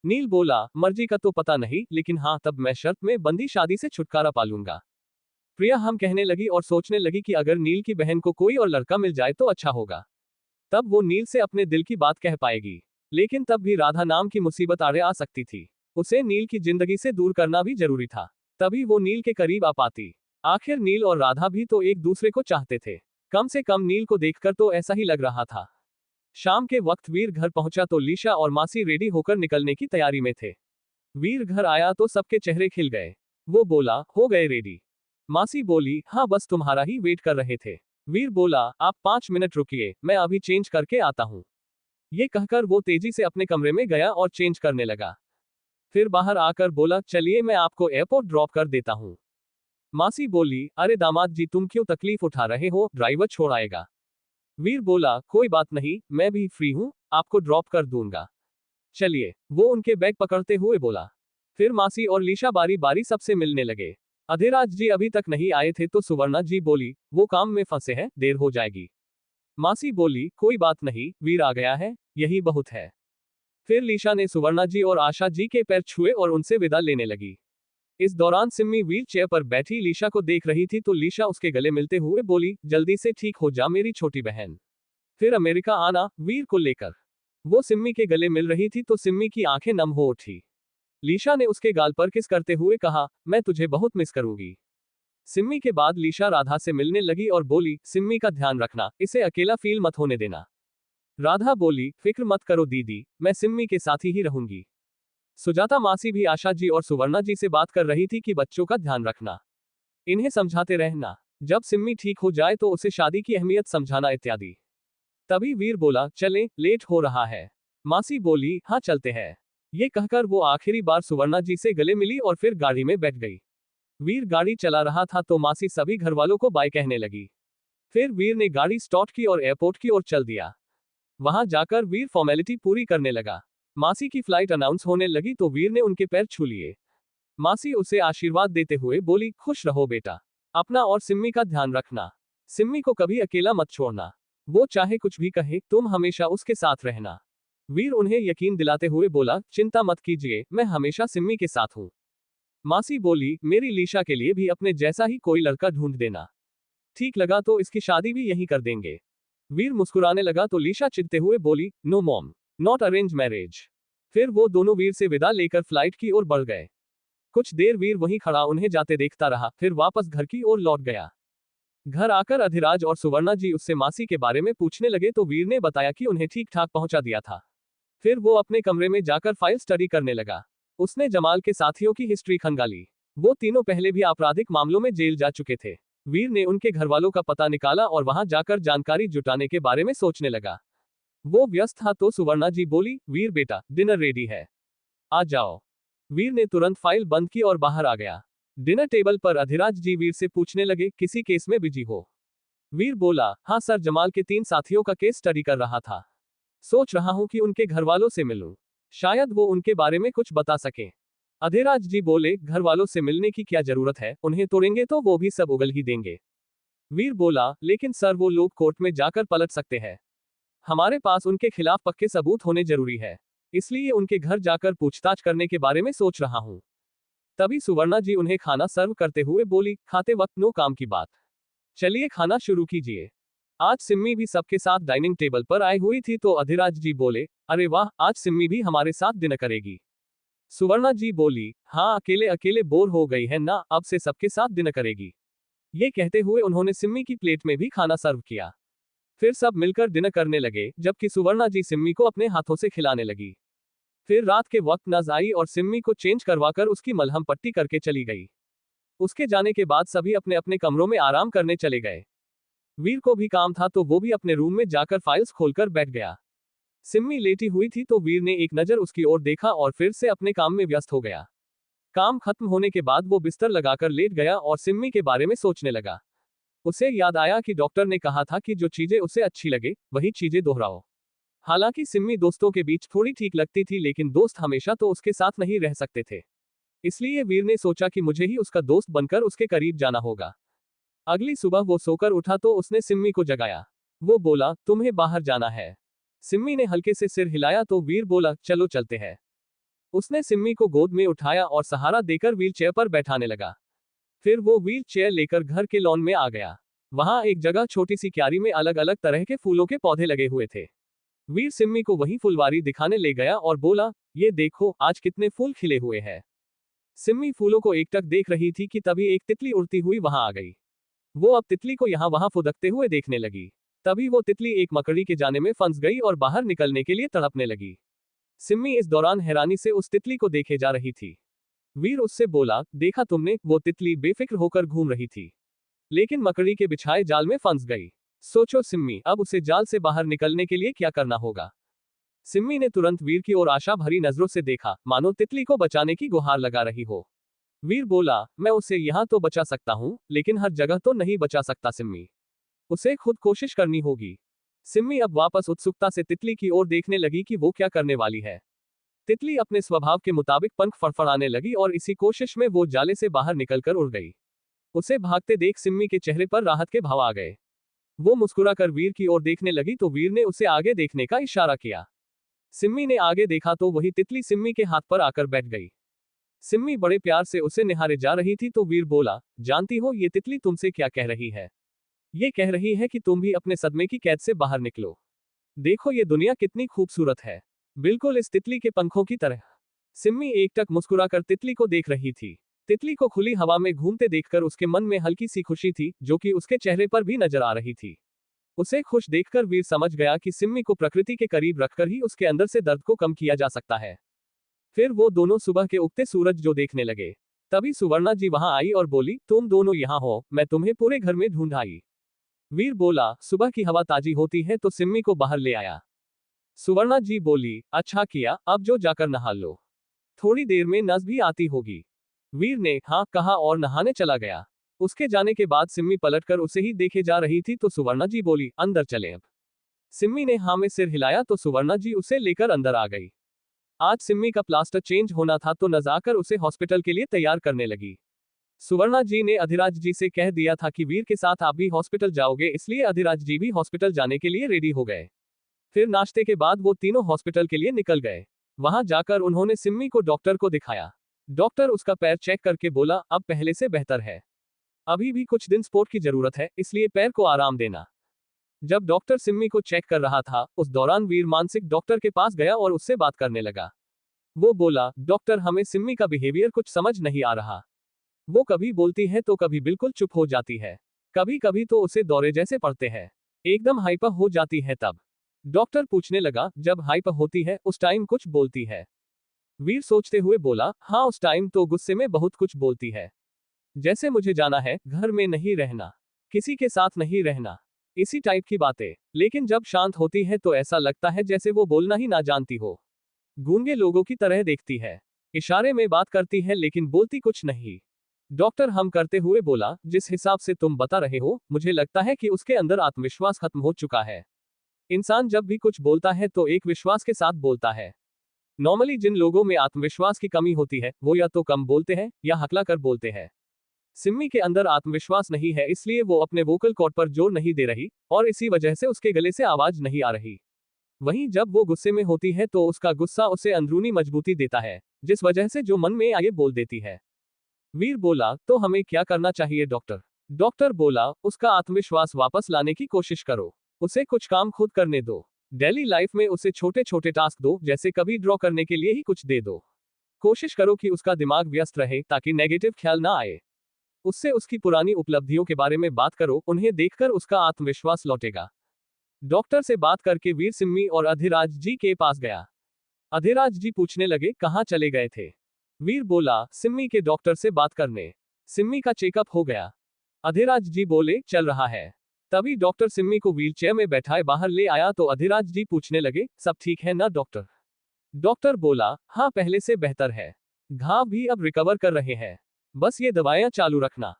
नील बोला, मर्जी का तो पता नहीं, लेकिन हाँ तब मैं शर्त में बंदी शादी से छुटकारा पालूंगा। प्रिया हम कहने लगी और सोचने लगी कि अगर नील की बहन को कोई और लड़का मिल जाए तो अच्छा होगा। तब वो नील से अपने दिल की बात कह पाएगी। लेकिन तब भी राधा नाम की मुसीबत आड़े आ सकती थी। उसे नील की जिंदगी से दूर करना भी जरूरी था, तभी वो नील के करीब आ पाती। आखिर नील और राधा भी तो एक दूसरे को चाहते थे। कम से कम नील को देखकर तो ऐसा ही लग रहा था। शाम के वक्त वीर घर पहुंचा तो लीशा और मासी रेडी होकर निकलने की तैयारी में थे। वीर घर आया तो सबके चेहरे खिल गए। वो बोला, हो गए रेडी? मासी बोली, हाँ बस तुम्हारा ही वेट कर रहे थे। वीर बोला, आप 5 मिनट रुकिए, मैं अभी चेंज करके आता हूँ। ये कहकर वो तेजी से अपने कमरे में गया और चेंज करने लगा। फिर बाहर आकर बोला, चलिए मैं आपको एयरपोर्ट ड्रॉप कर देता हूँ। मासी बोली, अरे दामाद जी तुम क्यों तकलीफ उठा रहे हो, ड्राइवर छोड़ आएगा। वीर बोला, कोई बात नहीं, मैं भी फ्री हूँ, आपको ड्रॉप कर दूंगा। चलिए, वो उनके बैग पकड़ते हुए बोला। फिर मासी और लीशा बारी बारी सबसे मिलने लगे। अधिराज जी अभी तक नहीं आए थे तो सुवर्णा जी बोली, वो काम में फंसे हैं, देर हो जाएगी। मासी बोली, कोई बात नहीं, वीर आ गया है, यही बहुत है। फिर लीशा ने सुवर्णा जी और आशा जी के पैर छुए और उनसे विदा लेने लगी। इस दौरान सिम्मी व्हील चेयर पर बैठी लीशा को देख रही थी तो लीशा उसके गले मिलते हुए बोली, जल्दी से ठीक हो जा मेरी छोटी बहन, फिर अमेरिका आना वीर को लेकर। वो सिम्मी के गले मिल रही थी तो सिम्मी की आंखें नम हो उठी। लीशा ने उसके गाल पर किस करते हुए कहा, मैं तुझे बहुत मिस करूंगी। सिम्मी के बाद लीशा राधा से मिलने लगी और बोली, सिम्मी का ध्यान रखना, इसे अकेला फील मत होने देना। राधा बोली, फिक्र मत करो दीदी, मैं सिम्मी के साथ ही रहूंगी। सुजाता मासी भी आशा जी और सुवर्णा जी से बात कर रही थी कि बच्चों का ध्यान रखना, इन्हें समझाते रहना, जब सिम्मी ठीक हो जाए तो उसे शादी की अहमियत समझाना इत्यादि। तभी वीर बोला, चलें, लेट हो रहा है। मासी बोली, हाँ चलते हैं। ये कहकर वो आखिरी बार सुवर्णा जी से गले मिली और फिर गाड़ी में बैठ गई। वीर गाड़ी चला रहा था तो मासी सभी घर वालों को बाय कहने लगी। फिर वीर ने गाड़ी स्टार्ट की और एयरपोर्ट की ओर चल दिया। वहां जाकर वीर फॉर्मेलिटी पूरी करने लगा। मासी की फ्लाइट अनाउंस होने लगी तो वीर ने उनके पैर छू लिए। मासी उसे आशीर्वाद देते हुए बोली, खुश रहो बेटा, अपना और सिम्मी का ध्यान रखना, सिम्मी को कभी अकेला मत छोड़ना, वो चाहे कुछ भी कहे तुम हमेशा उसके साथ रहना। वीर उन्हें यकीन दिलाते हुए बोला, चिंता मत कीजिए, मैं हमेशा सिम्मी के साथ हूँ। मासी बोली, मेरी लीशा के लिए भी अपने जैसा ही कोई लड़का ढूंढ देना, ठीक लगा तो इसकी शादी भी यहीं कर देंगे। वीर मुस्कुराने लगा तो लीशा चिढ़ते हुए बोली, no mom, not arrange marriage. फिर वो दोनों वीर से विदा लेकर फ्लाइट की ओर बढ़ गए। कुछ देर वीर वहीं खड़ा उन्हें जाते देखता रहा, फिर वापस घर की ओर लौट गया। घर आकर अधिराज और सुवर्णा जी उससे मासी के बारे में पूछने लगे तो वीर ने बताया कि उन्हें ठीक ठाक पहुंचा दिया था। फिर वो अपने कमरे में जाकर फाइल स्टडी करने लगा। उसने जमाल के साथियों की हिस्ट्री खंगाली। वो तीनों पहले भी आपराधिक मामलों में जेल जा चुके थे। वीर ने उनके घरवालों का पता निकाला और वहां जाकर जानकारी जुटाने के बारे में सोचने लगा। वो व्यस्त था तो सुवर्णा जी बोली, वीर बेटा, डिनर रेडी है, आ जाओ। वीर ने तुरंत फाइल बंद की और बाहर आ गया। डिनर टेबल पर अधिराज जी वीर से पूछने लगे, किसी केस में बिजी हो? वीर बोला, हाँ सर, जमाल के 3 साथियों का केस स्टडी कर रहा था, सोच रहा हूं कि उनके घरवालों से मिलूं, शायद वो उनके बारे में कुछ बता सके। अधिराज जी बोले, घर वालों से मिलने की क्या जरूरत है, उन्हें तोड़ेंगे तो वो भी सब उगल ही देंगे। वीर बोला, लेकिन सर वो लोग कोर्ट में जाकर पलट सकते हैं, हमारे पास उनके खिलाफ पक्के सबूत होने जरूरी है, इसलिए उनके घर जाकर पूछताछ करने के बारे में सोच रहा हूं। तभी सुवर्णा जी उन्हें खाना सर्व करते हुए बोली, खाते वक्त नो काम की बात, चलिए खाना शुरू कीजिए। आज सिम्मी भी सबके साथ डाइनिंग टेबल पर आई हुई थी तो अधिराज जी बोले, अरे वाह, आज सिम्मी भी हमारे साथ डिनर करेगी। सुवर्णा जी बोली, हाँ, अकेले अकेले बोर हो गई है ना, अब से सबके साथ डिनर करेगी। ये कहते हुए उन्होंने सिम्मी की प्लेट में भी खाना सर्व किया। फिर सब मिलकर डिनर करने लगे, जबकि सुवर्णा जी सिम्मी को अपने हाथों से खिलाने लगी। फिर रात के वक्त नज आई और सिम्मी को चेंज करवाकर उसकी मलहम पट्टी करके चली गई। उसके जाने के बाद सभी अपने अपने कमरों में आराम करने चले गए। वीर को भी काम था तो वो भी अपने रूम में जाकर फाइल्स खोलकर बैठ गया। सिम्मी लेटी हुई थी तो वीर ने एक नजर उसकी ओर देखा और फिर से अपने काम में व्यस्त हो गया। काम खत्म होने के बाद वो बिस्तर लगाकर लेट गया और सिम्मी के बारे में सोचने लगा। उसे याद आया कि डॉक्टर ने कहा था कि जो चीजें उसे अच्छी लगे वही चीजें दोहराओ। हालांकि सिम्मी दोस्तों के बीच थोड़ी ठीक लगती थी, लेकिन दोस्त हमेशा तो उसके साथ नहीं रह सकते थे। इसलिए वीर ने सोचा कि मुझे ही उसका दोस्त बनकर उसके करीब जाना होगा। अगली सुबह वो सोकर उठा तो उसने सिम्मी को जगाया। वो बोला, तुम्हें बाहर जाना है। सिम्मी ने हल्के से सिर हिलाया तो वीर बोला, चलो चलते हैं। उसने सिम्मी को गोद में उठाया और सहारा देकर व्हील चेयर पर बैठाने लगा। फिर वो व्हील चेयर लेकर घर के लॉन में आ गया। वहां एक जगह छोटी सी क्यारी में अलग अलग तरह के फूलों के पौधे लगे हुए थे। वीर सिम्मी को वही फुलवारी दिखाने ले गया और बोला, ये देखो आज कितने फूल खिले हुए हैं। सिम्मी फूलों को एकटक देख रही थी कि तभी एक तितली उड़ती हुई वहां आ गई। वो अब तितली को यहाँ वहां फुदकते हुए देखने लगी। तभी वो तितली एक मकड़ी के जाने में फंस गई और बाहर निकलने के लिए तड़पने लगी। सिम्मी इस दौरान हैरानी से उस तितली को देखे जा रही थी। वीर उससे बोला, देखा तुमने, वो तितली बेफिक्र होकर घूम रही थी, लेकिन मकड़ी के बिछाए जाल में फंस गई। सोचो सिम्मी, अब उसे जाल से बाहर निकलने के लिए क्या करना होगा। सिम्मी ने तुरंत वीर की ओर आशा भरी नजरों से देखा, मानो तितली को बचाने की गुहार लगा रही हो। वीर बोला, मैं उसे यहाँ तो बचा सकता हूँ, लेकिन हर जगह तो नहीं बचा सकता सिम्मी। उसे खुद कोशिश करनी होगी। सिम्मी अब वापस उत्सुकता से तितली की ओर देखने लगी कि वो क्या करने वाली है। तितली अपने स्वभाव के मुताबिक पंख फड़फड़ाने लगी और इसी कोशिश में वो जाले से बाहर निकलकर उड़ गई। उसे भागते देख सिम्मी के चेहरे पर राहत के भाव आ गए। वो मुस्कुराकर वीर की ओर देखने लगी तो वीर ने उसे आगे देखने का इशारा किया। सिम्मी ने आगे देखा तो वही तितली सिम्मी के हाथ पर आकर बैठ गई। सिम्मी बड़े प्यार से उसे निहारे जा रही थी तो वीर बोला, जानती हो ये तितली तुमसे क्या कह रही है? ये कह रही है कि तुम भी अपने सदमे की कैद से बाहर निकलो। देखो ये दुनिया कितनी खूबसूरत है, बिल्कुल इस तितली के पंखों की तरह। सिम्मी एकटक मुस्कुराकर तितली को देख रही थी। तितली को खुली हवा में घूमते देखकर उसके मन में हल्की सी खुशी थी, जो कि उसके चेहरे पर भी नजर आ रही थी। उसे खुश देखकर वीर समझ गया कि सिम्मी को प्रकृति के करीब रखकर ही उसके अंदर से दर्द को कम किया जा सकता है। फिर वो दोनों सुबह के उगते सूरज जो देखने लगे। तभी सुवर्णा जी वहां आई और बोली, तुम दोनों यहाँ हो, मैं तुम्हें पूरे घर में ढूंढ आई। वीर बोला, सुबह की हवा ताजी होती है तो सिम्मी को बाहर ले आया। सुवर्णा जी बोली, अच्छा किया, अब जो जाकर नहा लो, थोड़ी देर में नस भी आती होगी। वीर ने हाँ कहा और नहाने चला गया। उसके जाने के बाद सिम्मी पलटकर उसे ही देखे जा रही थी तो सुवर्णा जी बोली, अंदर चले अब। सिम्मी ने हाँ में सिर हिलाया तो सुवर्णा जी उसे लेकर अंदर आ गई। आज सिम्मी का प्लास्टर चेंज होना था तो नजाकर उसे हॉस्पिटल के लिए तैयार करने लगी। सुवर्णा जी ने अधिराज जी से कह दिया था कि वीर के साथ आप भी हॉस्पिटल जाओगे, इसलिए अधिराज जी भी हॉस्पिटल जाने के लिए रेडी हो गए। फिर नाश्ते के बाद वो तीनों हॉस्पिटल के लिए निकल गए। वहां जाकर उन्होंने सिम्मी को डॉक्टर को दिखाया। डॉक्टर उसका पैर चेक करके बोला, अब पहले से बेहतर है, अभी भी कुछ दिन सपोर्ट की जरूरत है, इसलिए पैर को आराम देना। जब डॉक्टर सिम्मी को चेक कर रहा था, उस दौरान वीर मानसिक डॉक्टर के पास गया और उससे बात करने लगा। वो बोला, डॉक्टर हमें सिम्मी का बिहेवियर कुछ समझ नहीं आ रहा। वो कभी बोलती है तो कभी बिल्कुल चुप हो जाती है, कभी कभी तो उसे दौरे जैसे पड़ते हैं, एकदम हाइपर हो जाती है। तब डॉक्टर पूछने लगा, जब हाइपर होती है उस टाइम कुछ बोलती है? वीर सोचते हुए बोला, हाँ उस टाइम तो गुस्से में बहुत कुछ बोलती है, जैसे मुझे जाना है, घर में नहीं रहना, किसी के साथ नहीं रहना, इसी टाइप की बातें। लेकिन जब शांत होती है तो ऐसा लगता है जैसे वो बोलना ही ना जानती हो, गूंगे लोगों की तरह देखती है, इशारे में बात करती है लेकिन बोलती कुछ नहीं। डॉक्टर हम करते हुए बोला, जिस हिसाब से तुम बता रहे हो, मुझे लगता है कि उसके अंदर आत्मविश्वास खत्म हो चुका है। इंसान जब भी कुछ बोलता है तो एक विश्वास के साथ बोलता है। नॉर्मली जिन लोगों में आत्मविश्वास की कमी होती है वो या तो कम बोलते हैं या हकला कर बोलते हैं। सिम्मी के अंदर आत्मविश्वास नहीं है, इसलिए वो अपने वोकल कॉर्ड पर जोर नहीं दे रही और इसी वजह से उसके गले से आवाज नहीं आ रही। वहीं जब वो गुस्से में होती है तो उसका गुस्सा उसे अंदरूनी मजबूती देता है, जिस वजह से जो मन में आए बोल देती है। वीर बोला, तो हमें क्या करना चाहिए डॉक्टर? डॉक्टर बोला, उसका आत्मविश्वास वापस लाने की कोशिश करो, उसे कुछ काम खुद करने दो। डेली लाइफ में उसे छोटे छोटे टास्क दो, जैसे कभी ड्रॉ करने के लिए ही कुछ दे दो। कोशिश करो कि उसका दिमाग व्यस्त रहे ताकि नेगेटिव ख्याल ना आए। उससे उसकी पुरानी उपलब्धियों के बारे में बात करो, उन्हें देखकर उसका आत्मविश्वास लौटेगा। डॉक्टर से बात करके वीर सिम्मी और अधिराज जी के पास गया। अधिराज जी पूछने लगे, कहाँ चले गए थे? वीर बोला, सिम्मी के डॉक्टर से बात करने, सिम्मी का चेकअप हो गया। अधिराज जी बोले, चल रहा है। तभी डॉक्टर सिम्मी को व्हीलचेयर में बैठाए बाहर ले आया तो अधिराज जी पूछने लगे, सब ठीक है ना डॉक्टर? डॉक्टर बोला, हाँ पहले से बेहतर है, घाव भी अब रिकवर कर रहे हैं, बस ये दवाइयां चालू रखना।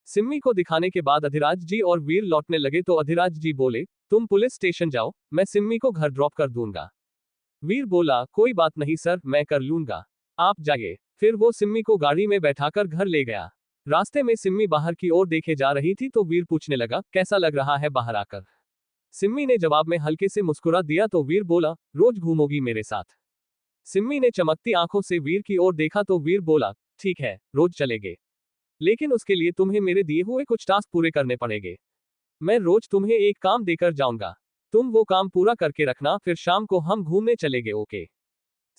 सिम्मी को दिखाने के बाद अधिराज जी और वीर लौटने लगे तो अधिराज जी बोले, तुम पुलिस स्टेशन जाओ, मैं सिम्मी को घर ड्रॉप कर दूंगा। वीर बोला, कोई बात नहीं सर, मैं कर लूंगा, आप जाइए। फिर वो सिम्मी को गाड़ी में बैठाकर घर ले गया। रास्ते में सिम्मी बाहर की ओर देखे जा रही थी तो वीर पूछने लगा, कैसा लग रहा है बाहर आकर? सिम्मी ने जवाब में हल्के से मुस्कुरा दिया तो वीर बोला, रोज घूमोगी मेरे साथ? सिम्मी ने चमकती आंखों से वीर की ओर देखा तो वीर बोला, ठीक है, रोज चलेंगे। लेकिन उसके लिए तुम्हें मेरे दिए हुए कुछ टास्क पूरे करने पड़ेंगे। मैं रोज तुम्हें एक काम देकर जाऊंगा। तुम वो काम पूरा करके रखना, फिर शाम को हम घूमने चलेंगे, ओके?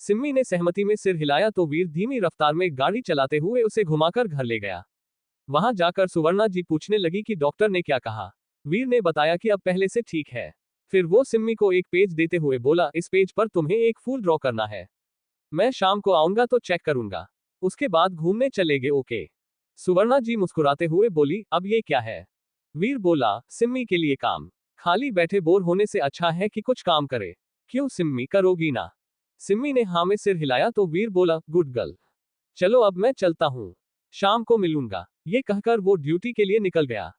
सिम्मी ने सहमति में सिर हिलाया तो वीर धीमी रफ्तार में गाड़ी चलाते हुए उसे घुमाकर घर ले गया। वहां जाकर सुवर्णा जी पूछने लगी कि डॉक्टर ने क्या कहा। वीर ने बताया कि अब पहले से ठीक है। फिर वो सिम्मी को एक पेज देते हुए बोला, इस पेज पर तुम्हें एक फूल ड्रॉ करना है। मैं शाम को आऊंगा तो चेक करूंगा। उसके बाद घूमने चलेंगे, ओके? सुवर्णा जी मुस्कुराते हुए बोली, अब ये क्या है? वीर बोला, सिम्मी के लिए काम। खाली बैठे बोर होने से अच्छा है कि कुछ काम करे। क्यों सिम्मी, करोगी ना? सिम्मी ने हाँ में सिर हिलाया तो वीर बोला, गुड गर्ल। चलो अब मैं चलता हूँ, शाम को मिलूंगा। ये कहकर वो ड्यूटी के लिए निकल गया।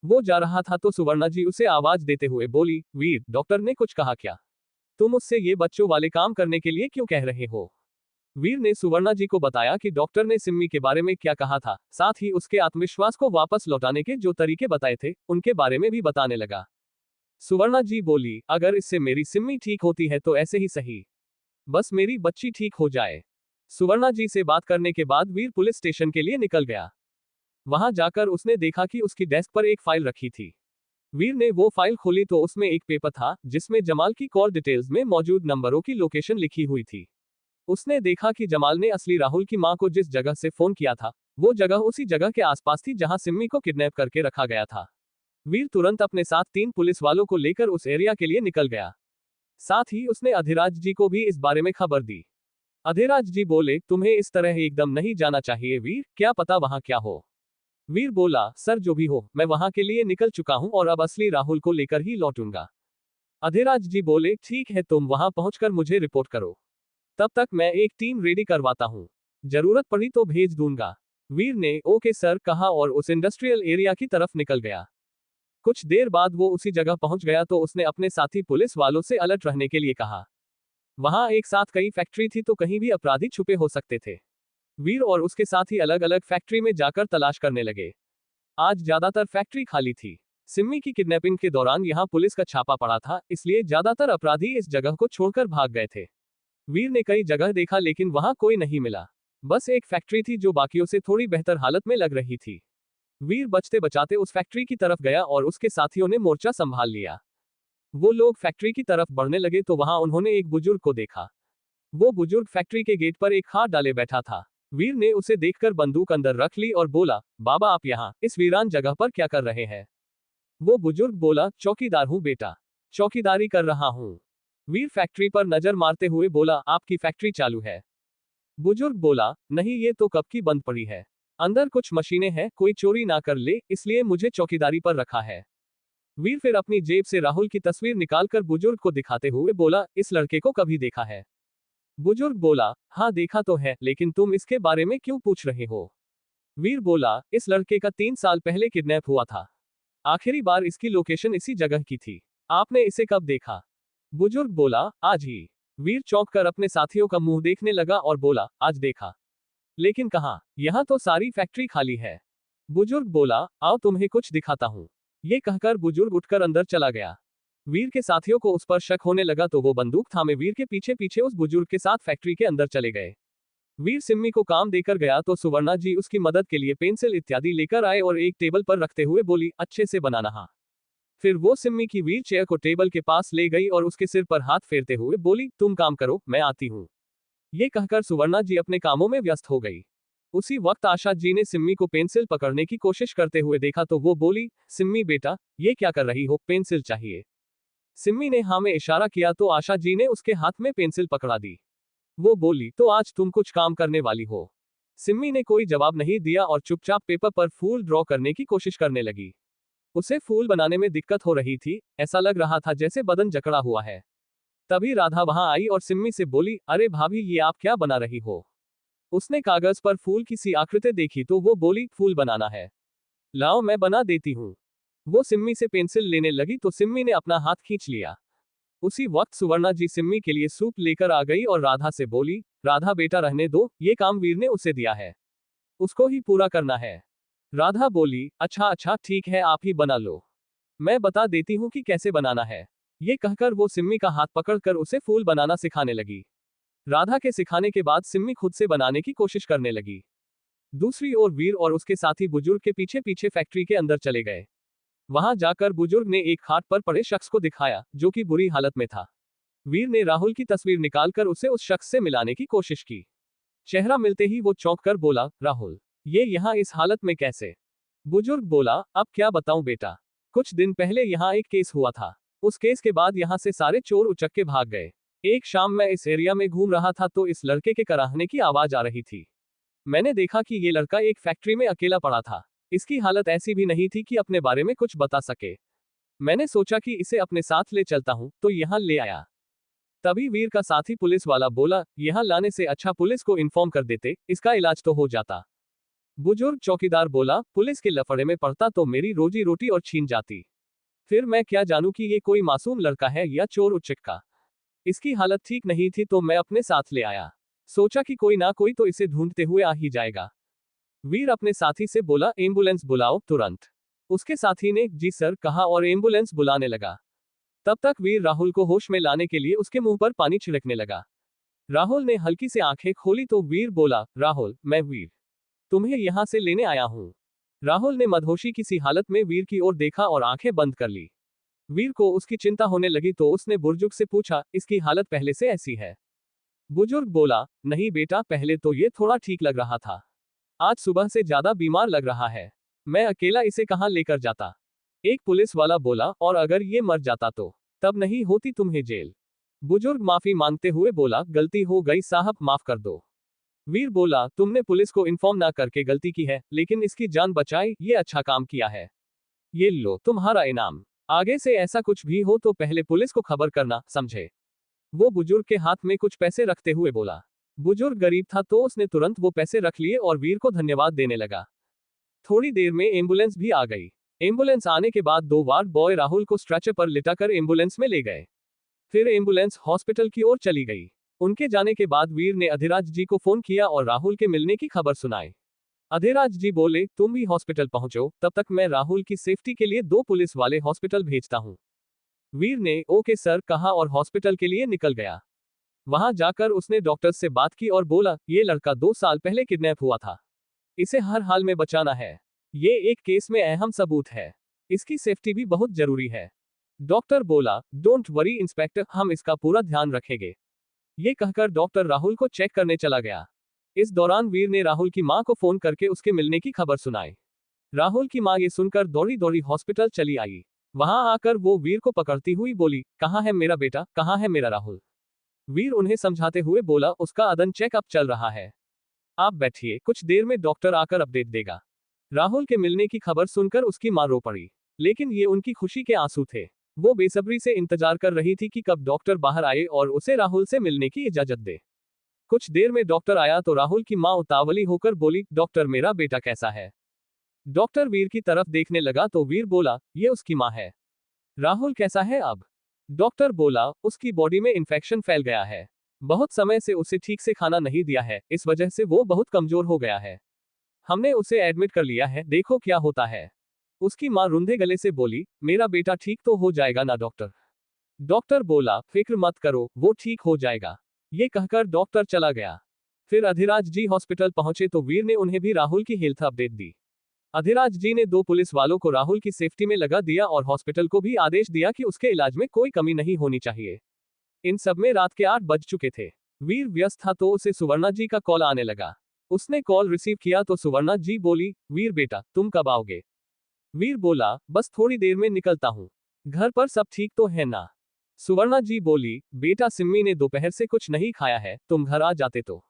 वो जा रहा था तो सुवर्णा जी उसे आवाज देते हुए बोली, वीर, डॉक्टर ने कुछ कहा क्या? तुम उससे ये बच्चों वाले काम करने के लिए क्यों कह रहे हो? वीर ने सुवर्णा जी को बताया कि डॉक्टर ने सिम्मी के बारे में क्या कहा था, साथ ही उसके आत्मविश्वास को वापस लौटाने के जो तरीके बताए थे उनके बारे में भी बताने लगा। सुवर्णा जी बोली, अगर इससे मेरी सिम्मी ठीक होती है तो ऐसे ही सही, बस मेरी बच्ची ठीक हो जाए। सुवर्णा जी से बात करने के बाद वीर पुलिस स्टेशन के लिए निकल गया। वहां जाकर उसने देखा कि उसकी डेस्क पर एक फाइल रखी थी। वीर ने वो फाइल खोली तो उसमें एक पेपर था जिसमें जमाल की कॉल डिटेल्स में मौजूद नंबरों की लोकेशन लिखी हुई थी। उसने देखा कि जमाल ने असली राहुल की मां को जिस जगह से फोन किया था वो जगह उसी जगह के आसपास थी जहां सिम्मी को किडनैप करके रखा गया था। वीर तुरंत अपने साथ 3 पुलिस वालों को लेकर उस एरिया के लिए निकल गया। साथ ही उसने अधिराज जी को भी इस बारे में खबर दी। अधिराज जी बोले, तुम्हें इस तरह एकदम नहीं जाना चाहिए वीर, क्या पता वहां क्या हो। वीर बोला, सर जो भी हो, मैं वहां के लिए निकल चुका हूं और अब असली राहुल को लेकर ही लौटूंगा। अधिराज जी बोले, ठीक है, तुम वहां पहुंचकर मुझे रिपोर्ट करो। तब तक मैं एक टीम रेडी करवाता हूं, जरूरत पड़ी तो भेज दूंगा। वीर ने ओके सर कहा और उस इंडस्ट्रियल एरिया की तरफ निकल गया। कुछ देर बाद वो उसी जगह पहुंच गया तो उसने अपने साथी पुलिस वालों से अलर्ट रहने के लिए कहा। वहां एक साथ कई फैक्ट्री थी तो कहीं भी अपराधी छुपे हो सकते थे। वीर और उसके साथी अलग अलग फैक्ट्री में जाकर तलाश करने लगे। आज ज्यादातर फैक्ट्री खाली थी। सिम्मी की किडनैपिंग के दौरान यहाँ पुलिस का छापा पड़ा था, इसलिए ज्यादातर अपराधी इस जगह को छोड़कर भाग गए थे। वीर ने कई जगह देखा लेकिन वहां कोई नहीं मिला। बस एक फैक्ट्री थी जो बाकियों से थोड़ी बेहतर हालत में लग रही थी। वीर बचते बचाते उस फैक्ट्री की तरफ गया और उसके साथियों ने मोर्चा संभाल लिया। वो लोग फैक्ट्री की तरफ बढ़ने लगे तो वहां उन्होंने एक बुजुर्ग को देखा। वो बुजुर्ग फैक्ट्री के गेट पर एक हाथ डाले बैठा था। वीर ने उसे देखकर बंदूक अंदर रख ली और बोला, बाबा आप यहाँ इस वीरान जगह पर क्या कर रहे हैं? वो बुजुर्ग बोला, चौकीदार हूँ बेटा, चौकीदारी कर रहा हूँ। वीर फैक्ट्री पर नजर मारते हुए बोला, आपकी फैक्ट्री चालू है? बुजुर्ग बोला, नहीं ये तो कब की बंद पड़ी है, अंदर कुछ मशीनें हैं, कोई चोरी ना कर ले इसलिए मुझे चौकीदारी पर रखा है। वीर फिर अपनी जेब से राहुल की तस्वीर निकालकर बुजुर्ग को दिखाते हुए बोला, इस लड़के को कभी देखा है? बुजुर्ग बोला, हाँ देखा तो है, लेकिन तुम इसके बारे में क्यों पूछ रहे हो? वीर बोला, इस लड़के का 3 साल पहले किडनैप हुआ था। आखिरी बार इसकी लोकेशन इसी जगह की थी। आपने इसे कब देखा? बुजुर्ग बोला, आज ही। वीर चौंक कर अपने साथियों का मुंह देखने लगा और बोला, आज देखा? लेकिन कहाँ? यहाँ तो सारी फैक्ट्री खाली है। बुजुर्ग बोला, आओ तुम्हें कुछ दिखाता हूँ। ये कहकर बुजुर्ग उठकर अंदर चला गया। वीर के साथियों को उस पर शक होने लगा तो वो बंदूक थामे वीर के पीछे पीछे उस बुजुर्ग के साथ फैक्ट्री के अंदर चले गए। वीर सिम्मी को काम देकर गया तो सुवर्णा जी उसकी मदद के लिए पेंसिल इत्यादि लेकर आए और एक टेबल पर रखते हुए बोली, अच्छे से बनाना हाँ। फिर वो सिम्मी की व्हील चेयर को टेबल के पास ले गई और उसके सिर पर हाथ फेरते हुए बोली, तुम काम करो, मैं आती हूँ। ये कहकर सुवर्णा जी अपने कामों में व्यस्त हो गई। उसी वक्त आशा जी ने सिम्मी को पेंसिल पकड़ने की कोशिश करते हुए देखा तो वो बोली, सिम्मी बेटा, ये क्या कर रही हो, पेंसिल चाहिए? सिम्मी ने हाँ में इशारा किया तो आशा जी ने उसके हाथ में पेंसिल पकड़ा दी। वो बोली, तो आज तुम कुछ काम करने वाली हो? सिम्मी ने कोई जवाब नहीं दिया और चुपचाप पेपर पर फूल ड्रॉ करने की कोशिश करने लगी। उसे फूल बनाने में दिक्कत हो रही थी, ऐसा लग रहा था जैसे बदन जकड़ा हुआ है। तभी राधा वहां आई और सिम्मी से बोली, अरे भाभी ये आप क्या बना रही हो? उसने कागज पर फूल की सी आकृति देखी तो वो बोली, फूल बनाना है, लाओ मैं बना देती हूँ। वो सिम्मी से पेंसिल लेने लगी तो सिम्मी ने अपना हाथ खींच लिया। उसी वक्त सुवर्णा जी सिम्मी के लिए सूप लेकर आ गई और राधा से बोली, राधा बेटा रहने दो, ये काम वीर ने उसे दिया है, उसको ही पूरा करना है। राधा बोली, अच्छा अच्छा ठीक है, आप ही बना लो, मैं बता देती हूँ कि कैसे बनाना है। ये कहकर वो सिम्मी का हाथ पकड़कर उसे फूल बनाना सिखाने लगी। राधा के सिखाने के बाद सिम्मी खुद से बनाने की कोशिश करने लगी। दूसरी ओर वीर और उसके साथी बुजुर्ग के पीछे पीछे फैक्ट्री के अंदर चले गए। वहां जाकर बुजुर्ग ने एक खाट पर पड़े शख्स को दिखाया जो कि बुरी हालत में था। वीर ने राहुल की तस्वीर निकालकर उसे उस शख्स से मिलाने की कोशिश की। चेहरा मिलते ही वो चौंक कर बोला, राहुल, ये यहाँ इस हालत में कैसे? बुजुर्ग बोला, अब क्या बताऊं बेटा, कुछ दिन पहले यहाँ एक केस हुआ था, उस केस के बाद यहाँ से सारे चोर उचक के भाग गए। एक शाम मैं इस एरिया में घूम रहा था तो इस लड़के के कराहने की आवाज आ रही थी। मैंने देखा कि ये लड़का एक फैक्ट्री में अकेला पड़ा था। इसकी हालत ऐसी भी नहीं थी कि अपने बारे में कुछ बता सके। मैंने सोचा कि इसे अपने साथ ले चलता हूं, तो यहाँ ले आया। तभी वीर का साथी पुलिस वाला बोला, यहाँ लाने से अच्छा पुलिस को इन्फॉर्म कर देते, इसका इलाज तो हो जाता। बुजुर्ग चौकीदार बोला, पुलिस के लफड़े में पड़ता तो मेरी रोजी रोटी और छीन जाती। फिर मैं क्या जानूं कि ये कोई मासूम लड़का है या चोर उचक्का का। इसकी हालत ठीक नहीं थी तो मैं अपने साथ ले आया। सोचा कि कोई ना कोई तो इसे ढूंढते हुए आ ही जाएगा। वीर अपने साथी से बोला, एम्बुलेंस बुलाओ तुरंत। उसके साथी ने जी सर कहा और एम्बुलेंस बुलाने लगा। तब तक वीर राहुल को होश में लाने के लिए उसके मुंह पर पानी छिड़कने लगा। राहुल ने हल्की से आंखें खोली तो वीर बोला, राहुल, मैं वीर तुम्हें यहां से लेने आया हूं। राहुल ने मदहोशी की सी हालत में वीर की ओर देखा और आंखें बंद कर ली। वीर को उसकी चिंता होने लगी तो उसने बुजुर्ग से पूछा, इसकी हालत पहले से ऐसी है? बुजुर्ग बोला, नहीं बेटा, पहले तो ये थोड़ा ठीक लग रहा था, आज सुबह से ज्यादा बीमार लग रहा है। मैं अकेला इसे कहां लेकर जाता? एक पुलिस वाला बोला, और अगर ये मर जाता तो? तब नहीं होती तुम्हें जेल। बुजुर्ग माफी मांगते हुए बोला, गलती हो गई साहब, माफ कर दो। वीर बोला, तुमने पुलिस को इन्फॉर्म ना करके गलती की है, लेकिन इसकी जान बचाई, ये अच्छा काम किया है। ये लो तुम्हारा इनाम। आगे से ऐसा कुछ भी हो तो पहले पुलिस को खबर करना, समझे? वो बुजुर्ग के हाथ में कुछ पैसे रखते हुए बोला। बुजुर्ग गरीब था तो उसने तुरंत वो पैसे रख लिए और वीर को धन्यवाद देने लगा। थोड़ी देर में एम्बुलेंस भी आ गई। एम्बुलेंस आने के बाद 2 वार्ड बॉय राहुल को स्ट्रेचर पर लिटाकर एम्बुलेंस में ले गए। फिर एम्बुलेंस हॉस्पिटल की ओर चली गई। उनके जाने के बाद वीर ने अधिराज जी को फोन किया और राहुल के मिलने की खबर सुनाई। अधिराज जी बोले, तुम भी हॉस्पिटल पहुंचो, तब तक मैं राहुल की सेफ्टी के लिए 2 पुलिस वाले हॉस्पिटल भेजता हूं। वीर ने ओके सर कहा और हॉस्पिटल के लिए निकल गया। वहां जाकर उसने डॉक्टर से बात की और बोला, ये लड़का 2 साल पहले किडनैप हुआ था, इसे हर हाल में बचाना है। ये एक केस में अहम सबूत है, इसकी सेफ्टी भी बहुत जरूरी है। डॉक्टर बोला, डोंट वरी इंस्पेक्टर, हम इसका पूरा ध्यान रखेंगे। ये कहकर डॉक्टर राहुल को चेक करने चला गया। इस दौरान वीर ने राहुल की मां को फोन करके उसके मिलने की खबर सुनाई। राहुल की मां ये सुनकर दौड़ी दौड़ी हॉस्पिटल चली आई। वहां आकर वो वीर को पकड़ती हुई बोली, कहाँ है मेरा बेटा, कहाँ है मेरा राहुल? वीर उन्हें समझाते हुए बोला, उसका अदन चेकअप चल रहा है, आप बैठिए, कुछ देर में डॉक्टर आकर अपडेट देगा। राहुल के मिलने की खबर सुनकर उसकी मां रो पड़ी, लेकिन ये उनकी खुशी के आंसू थे। वो बेसब्री से इंतजार कर रही थी कि कब डॉक्टर बाहर आए और उसे राहुल से मिलने की इजाजत दे। कुछ देर में डॉक्टर आया तो राहुल की मां उतावली होकर बोली, डॉक्टर मेरा बेटा कैसा है? डॉक्टर वीर की तरफ देखने लगा तो वीर बोला, ये उसकी मां है। राहुल कैसा है अब? डॉक्टर बोला, उसकी बॉडी में इन्फेक्शन फैल गया है, बहुत समय से उसे ठीक से खाना नहीं दिया है, इस वजह से वो बहुत कमजोर हो गया है। हमने उसे एडमिट कर लिया है, देखो क्या होता है। उसकी मां रुंधे गले से बोली, मेरा बेटा ठीक तो हो जाएगा ना डॉक्टर? डॉक्टर बोला, फिक्र मत करो, वो ठीक हो जाएगा। ये कहकर डॉक्टर चला गया। फिर अधिराज जी हॉस्पिटल पहुंचे तो वीर ने उन्हें भी राहुल की हेल्थ अपडेट दी। अधिराज जी ने 2 पुलिस वालों को राहुल की सेफ्टी में लगा दिया और हॉस्पिटल को भी आदेश दिया कि उसके इलाज में कोई कमी नहीं होनी चाहिए। इन सब में रात के 8 बज चुके थे। वीर व्यस्त था तो उसे सुवर्णा जी का कॉल आने लगा। उसने कॉल रिसीव किया तो सुवर्णा जी बोली, वीर बेटा तुम कब आओगे? वीर बोला, बस थोड़ी देर में निकलता हूँ। घर पर सब ठीक तो है ना? सुवर्णा जी बोली, बेटा सिम्मी ने दोपहर से कुछ नहीं खाया है, तुम घर आ जाते तो।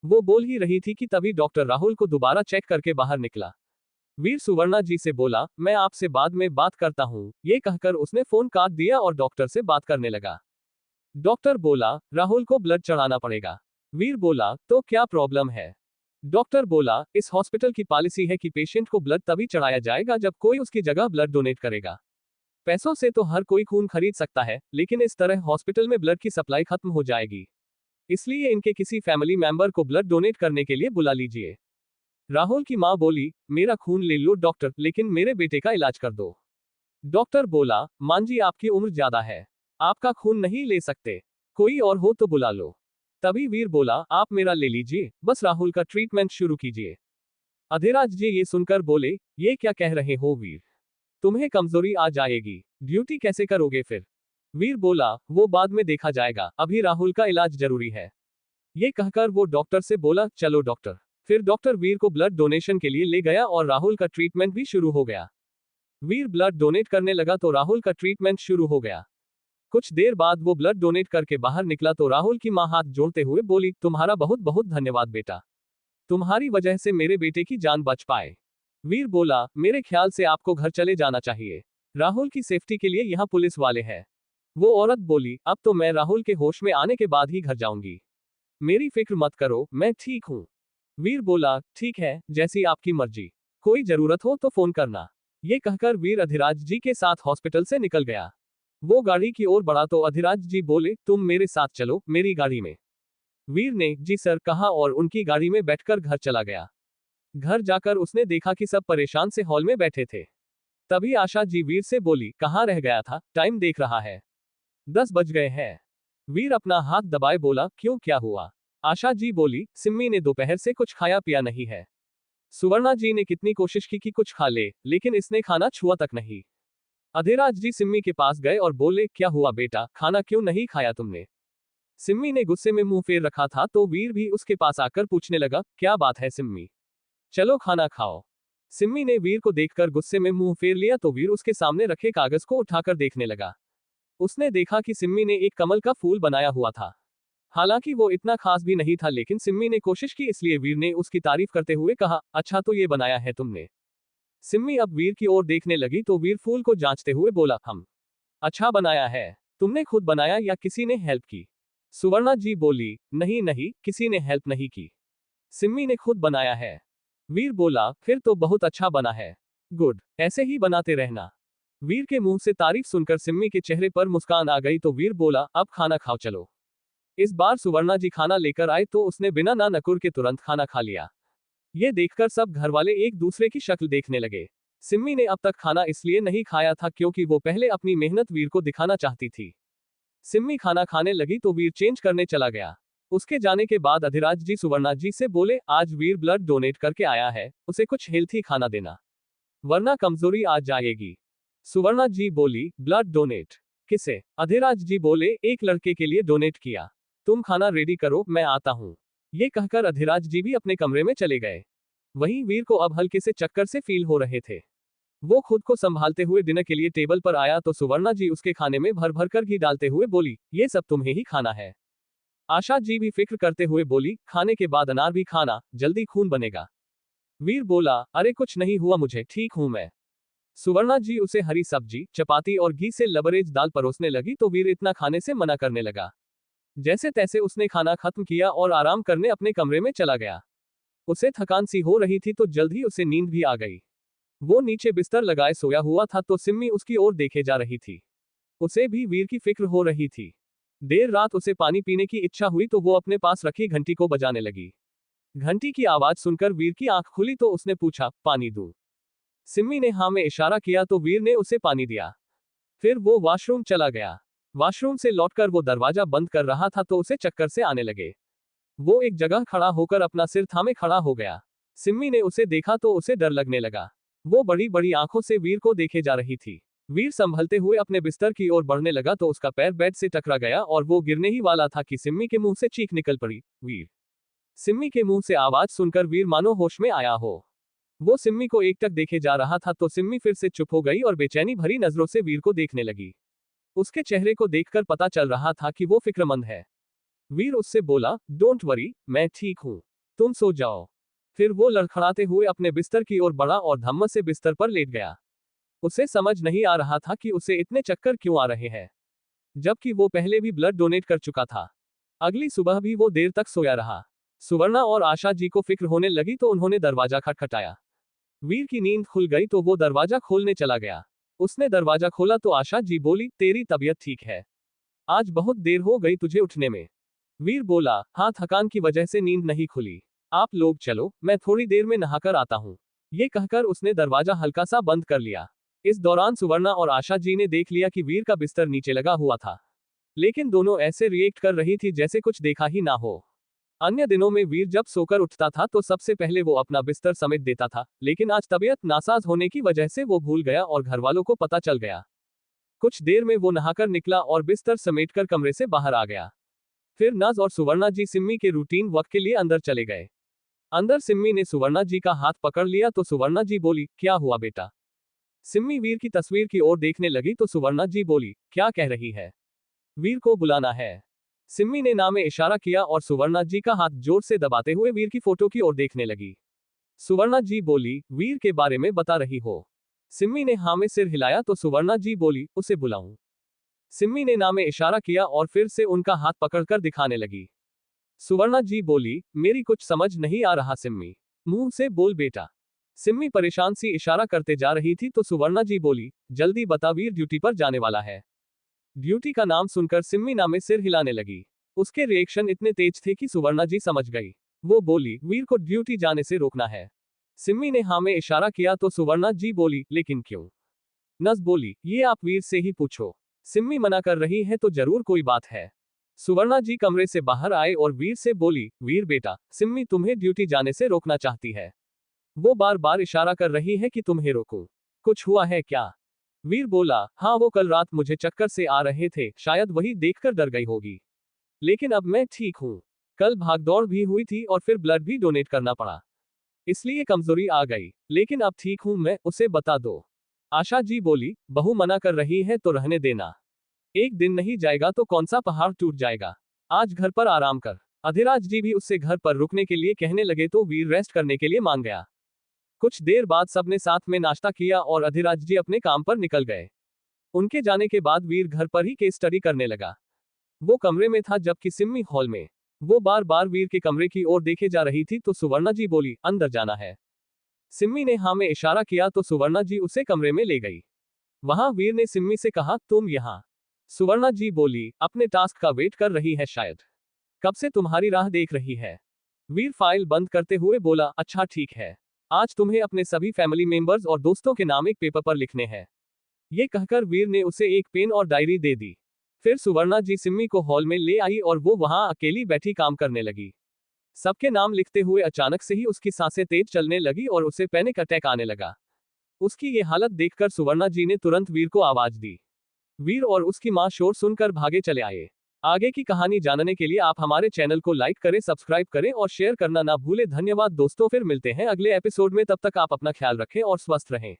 वो बोल ही रही थी कि तभी डॉक्टर राहुल को दोबारा चेक करके बाहर निकला। वीर सुवर्णा जी से बोला, मैं आपसे बाद में बात करता हूँ। ये कहकर उसने फोन काट दिया और डॉक्टर से बात करने लगा। डॉक्टर बोला, राहुल को ब्लड चढ़ाना पड़ेगा। वीर बोला, तो क्या प्रॉब्लम है? डॉक्टर बोला, इस हॉस्पिटल की पॉलिसी है कि पेशेंट को ब्लड तभी चढ़ाया जाएगा जब कोई उसकी जगह ब्लड डोनेट करेगा। पैसों से तो हर कोई खून खरीद सकता है, लेकिन इस तरह हॉस्पिटल में ब्लड की सप्लाई खत्म हो जाएगी। इसलिए इनके किसी फैमिली मेंबर को ब्लड डोनेट करने के लिए बुला लीजिए। राहुल की मां बोली, मेरा खून ले लो डॉक्टर, लेकिन मेरे बेटे का इलाज कर दो। डॉक्टर बोला, मां जी आपकी उम्र ज्यादा है, आपका खून नहीं ले सकते, कोई और हो तो बुला लो। तभी वीर बोला, आप मेरा ले लीजिए, बस राहुल का ट्रीटमेंट शुरू कीजिए। अधिराज जी ये सुनकर बोले, ये क्या कह रहे हो वीर, तुम्हें कमजोरी आ जाएगी, ड्यूटी कैसे करोगे फिर। वीर बोला, वो बाद में देखा जाएगा, अभी राहुल का इलाज जरूरी है। ये कहकर वो डॉक्टर से बोला, चलो डॉक्टर। फिर डॉक्टर वीर को ब्लड डोनेशन के लिए ले गया और राहुल का ट्रीटमेंट भी शुरू हो गया। वीर ब्लड डोनेट करने लगा तो राहुल का ट्रीटमेंट शुरू हो गया। कुछ देर बाद वो ब्लड डोनेट करके बाहर निकला तो राहुल की मां हाथ जोड़ते हुए बोली, तुम्हारा बहुत बहुत धन्यवाद बेटा, तुम्हारी वजह से मेरे बेटे की जान बच पाए। वीर बोला, मेरे ख्याल से आपको घर चले जाना चाहिए, राहुल की सेफ्टी के लिए यहाँ पुलिस वाले हैं। वो औरत बोली, अब तो मैं राहुल के होश में आने के बाद ही घर जाऊंगी, मेरी फिक्र मत करो, मैं ठीक हूँ। वीर बोला, ठीक है, जैसी आपकी मर्जी, कोई जरूरत हो तो फोन करना। ये कहकर वीर अधिराज जी के साथ हॉस्पिटल से निकल गया। वो गाड़ी की ओर बढ़ा तो अधिराज जी बोले, तुम मेरे साथ चलो, मेरी गाड़ी में। वीर ने जी सर कहा और उनकी गाड़ी में बैठकर घर चला गया। घर जाकर उसने देखा कि सब परेशान से हॉल में बैठे थे। तभी आशा जी वीर से बोली, कहाँ रह गया था, टाइम देख रहा है, 10 बज गए हैं। वीर अपना हाथ दबाए बोला, क्यों क्या हुआ। आशा जी बोली, सिम्मी ने दोपहर से कुछ खाया पिया नहीं है। सुवर्णा जी ने कितनी कोशिश की कि कुछ खा ले, लेकिन इसने खाना छुआ तक नहीं। अधिराज जी सिम्मी के पास गए और बोले, क्या हुआ बेटा, खाना क्यों नहीं खाया तुमने। सिम्मी ने गुस्से में मुंह फेर रखा था तो वीर भी उसके पास आकर पूछने लगा, क्या बात है सिम्मी, चलो खाना खाओ। सिम्मी ने वीर को देखकर गुस्से में मुंह फेर लिया तो वीर उसके सामने रखे कागज को उठाकर देखने लगा। उसने देखा कि सिम्मी ने एक कमल का फूल बनाया हुआ था। हालांकि वो इतना खास भी नहीं था, लेकिन सिम्मी ने कोशिश की, इसलिए वीर ने उसकी तारीफ करते हुए कहा, अच्छा तो ये बनाया है तुमने। सिम्मी अब वीर की ओर देखने लगी तो वीर फूल को जांचते हुए बोला, हम अच्छा बनाया है, तुमने खुद बनाया या किसी ने हेल्प की। सुवर्णा जी बोली, नहीं नहीं, किसी ने हेल्प नहीं की, सिम्मी ने खुद बनाया है। वीर बोला, फिर तो बहुत अच्छा बना है, गुड, ऐसे ही बनाते रहना। वीर के मुंह से तारीफ सुनकर सिम्मी के चेहरे पर मुस्कान आ गई तो वीर बोला, अब खाना खाओ चलो। इस बार सुवर्णा जी खाना लेकर आए तो उसने बिना ना नकुर के तुरंत खाना खा लिया। ये देखकर सब घरवाले एक दूसरे की शक्ल देखने लगे। सिम्मी ने अब तक खाना इसलिए नहीं खाया था क्योंकि वो पहले अपनी मेहनत वीर को दिखाना चाहती थी। सिम्मी खाना खाने लगी तो वीर चेंज करने चला गया। उसके जाने के बाद अधिराज जी सुवर्णा जी से बोले, आज वीर ब्लड डोनेट करके आया है, उसे कुछ हेल्थी खाना देना, वरना कमजोरी आ जाएगी। सुवर्णा जी बोली, ब्लड डोनेट किसे। अधिराज जी बोले, एक लड़के के लिए डोनेट किया, तुम खाना रेडी करो, मैं आता हूँ। ये कहकर अधिराज जी भी अपने कमरे में चले गए। वहीं वीर को अब हल्के से चक्कर से फील हो रहे थे। वो खुद को संभालते हुए डिनर के लिए टेबल पर आया तो सुवर्णा जी उसके खाने में भर भर कर घी डालते हुए बोली, ये सब तुम्हें ही खाना है। आशा जी भी फिक्र करते हुए बोली, खाने के बाद अनार भी खाना, जल्दी खून बनेगा। वीर बोला, अरे कुछ नहीं हुआ मुझे, ठीक हूं मैं। सुवर्णा जी उसे हरी सब्जी, चपाती और घी से लबरेज दाल परोसने लगी तो वीर इतना खाने से मना करने लगा। जैसे तैसे उसने खाना खत्म किया और आराम करने अपने कमरे में चला गया। उसे थकान सी हो रही थी तो जल्द ही उसे नींद भी आ गई। वो नीचे बिस्तर लगाए सोया हुआ था तो सिम्मी उसकी ओर देखे जा रही थी। उसे भी वीर की फिक्र हो रही थी। देर रात उसे पानी पीने की इच्छा हुई तो वो अपने पास रखी घंटी को बजाने लगी। घंटी की आवाज सुनकर वीर की आंख खुली तो उसने पूछा, पानी दूं। सिम्मी ने हाँ में इशारा किया तो वीर ने उसे पानी दिया। फिर वो वॉशरूम चला गया। वॉशरूम से लौटकर वो दरवाजा बंद कर रहा था तो उसे चक्कर से आने लगे। वो एक जगह खड़ा होकर अपना सिर थामे खड़ा हो गया। सिम्मी ने उसे देखा तो उसे डर लगने लगा। वो बड़ी बड़ी आंखों से वीर को देखे जा रही थी। वीर संभलते हुए अपने बिस्तर की ओर बढ़ने लगा तो उसका पैर बेड से टकरा गया और वो गिरने ही वाला था कि सिम्मी के मुंह से चीख निकल पड़ी, वीर। सिम्मी के मुंह से आवाज सुनकर वीर मानो होश में आया हो। वो सिम्मी को एकटक देखे जा रहा था तो सिम्मी फिर से चुप हो गई और बेचैनी भरी नजरों से वीर को देखने लगी। उसके चेहरे को देखकर पता चल रहा था कि वो फिक्रमंद है। वीर उससे बोला, डोंट वरी, मैं ठीक हूं, तुम सो जाओ। फिर वो लड़खड़ाते हुए अपने बिस्तर की ओर बढ़ा और धम्मस से बिस्तर पर लेट गया। उसे समझ नहीं आ रहा था कि उसे इतने चक्कर क्यों आ रहे हैं, जबकि वो पहले भी ब्लड डोनेट कर चुका था। अगली सुबह भी वो देर तक सोया रहा। सुवर्णा और आशा जी को फिक्र होने लगी तो उन्होंने दरवाजा खटखटाया। वीर की नींद खुल गई तो वो दरवाजा खोलने चला गया। उसने दरवाजा खोला तो आशा जी बोली, तेरी तबीयत ठीक है? आज बहुत देर हो गई तुझे उठने में। वीर बोला, हाँ थकान की वजह से नींद नहीं खुली। आप लोग चलो, मैं थोड़ी देर में नहाकर आता हूँ। ये कहकर उसने दरवाजा हल्का सा बंद कर लिया। इस दौरान सुवर्णा और आशा जी ने देख लिया कि वीर का बिस्तर नीचे लगा हुआ था, लेकिन दोनों ऐसे रिएक्ट कर रही थी जैसे कुछ देखा ही ना हो। अन्य दिनों में वीर जब सोकर उठता था तो सबसे पहले वो अपना बिस्तर समेट देता था, लेकिन आज तबीयत नासाज होने की वजह से वो भूल गया और घर वालों को पता चल गया। कुछ देर में वो नहाकर निकला और बिस्तर समेटकर कमरे से बाहर आ गया। फिर नज और सुवर्णा जी सिम्मी के रूटीन वर्क के लिए अंदर चले गए। अंदर सिम्मी ने सुवर्णा जी का हाथ पकड़ लिया तो सुवर्णा जी बोली, क्या हुआ बेटा? सिम्मी वीर की तस्वीर की ओर देखने लगी तो सुवर्णा जी बोली, क्या कह रही है? वीर को बुलाना है। सिम्मी ने ना में इशारा किया और सुवर्णा जी का हाथ जोर से दबाते हुए वीर की फोटो की ओर देखने लगी। सुवर्णा जी बोली, वीर के बारे में बता रही हो? सिम्मी ने हाँ में सिर हिलाया तो सुवर्णा जी बोली, उसे बुलाऊं? सिम्मी ने ना में इशारा किया और फिर से उनका हाथ पकड़कर दिखाने लगी। सुवर्णा जी बोली, मेरी कुछ समझ नहीं आ रहा सिम्मी, मुंह से बोल बेटा। सिम्मी परेशान सी इशारा करते जा रही थी तो सुवर्णा जी बोली, जल्दी बता, वीर ड्यूटी पर जाने वाला है। ड्यूटी का नाम सुनकर सिम्मी ना में सिर हिलाने लगी। उसके रिएक्शन इतने तेज थे कि सुवर्णा जी समझ गई। वो बोली, वीर को ड्यूटी जाने से रोकना है। सिम्मी ने हाँ में इशारा किया तो सुवर्णा जी बोली, लेकिन क्यों? नज बोली, ये आप वीर से ही पूछो। सिम्मी मना कर रही है तो जरूर कोई बात है। सुवर्णा जी कमरे से बाहर आए और वीर से बोली, वीर बेटा, सिम्मी तुम्हें ड्यूटी जाने से रोकना चाहती है। वो बार बार इशारा कर रही है कि तुम्हें रोकूं। कुछ हुआ है क्या? वीर बोला, हाँ वो कल रात मुझे चक्कर से आ रहे थे, शायद वही देखकर डर गई होगी। लेकिन अब मैं ठीक हूँ। कल भागदौड़ भी हुई थी और फिर ब्लड भी डोनेट करना पड़ा, इसलिए कमजोरी आ गई, लेकिन अब ठीक हूँ मैं, उसे बता दो। आशा जी बोली, बहू मना कर रही है तो रहने देना। एक दिन नहीं जाएगा तो कौन सा पहाड़ टूट जाएगा। आज घर पर आराम कर। अधिराज जी भी उससे घर पर रुकने के लिए कहने लगे तो वीर रेस्ट करने के लिए मान गया। कुछ देर बाद सबने साथ में नाश्ता किया और अधिराज जी अपने काम पर निकल गए। उनके जाने के बाद वीर घर पर ही केस स्टडी करने लगा। वो कमरे में था जबकि सिम्मी हॉल में। वो बार बार वीर के कमरे की ओर देखे जा रही थी तो सुवर्णा जी बोली, अंदर जाना है। सिम्मी ने हाँ में इशारा किया तो सुवर्णा जी उसे कमरे में ले गई। वहां वीर ने सिम्मी से कहा, तुम यहाँ? सुवर्णा जी बोली, अपने टास्क का वेट कर रही है शायद, कब से तुम्हारी राह देख रही है। वीर फाइल बंद करते हुए बोला, अच्छा ठीक है, आज तुम्हें अपने सभी फैमिली मेंबर्स और दोस्तों के नाम एक पेपर पर लिखने हैं। ये कहकर वीर ने उसे एक पेन और डायरी दे दी। फिर सुवर्णा जी सिम्मी को हॉल में ले आई और वो वहां अकेली बैठी काम करने लगी। सबके नाम लिखते हुए अचानक से ही उसकी सांसें तेज चलने लगी और उसे पैनिक अटैक आने लगा। उसकी ये हालत देखकर सुवर्णा जी ने तुरंत वीर को आवाज दी। वीर और उसकी मां शोर सुनकर भागे चले आए। आगे की कहानी जानने के लिए आप हमारे चैनल को लाइक करें, सब्सक्राइब करें और शेयर करना ना भूलें। धन्यवाद दोस्तों, फिर मिलते हैं अगले एपिसोड में। तब तक आप अपना ख्याल रखें और स्वस्थ रहें।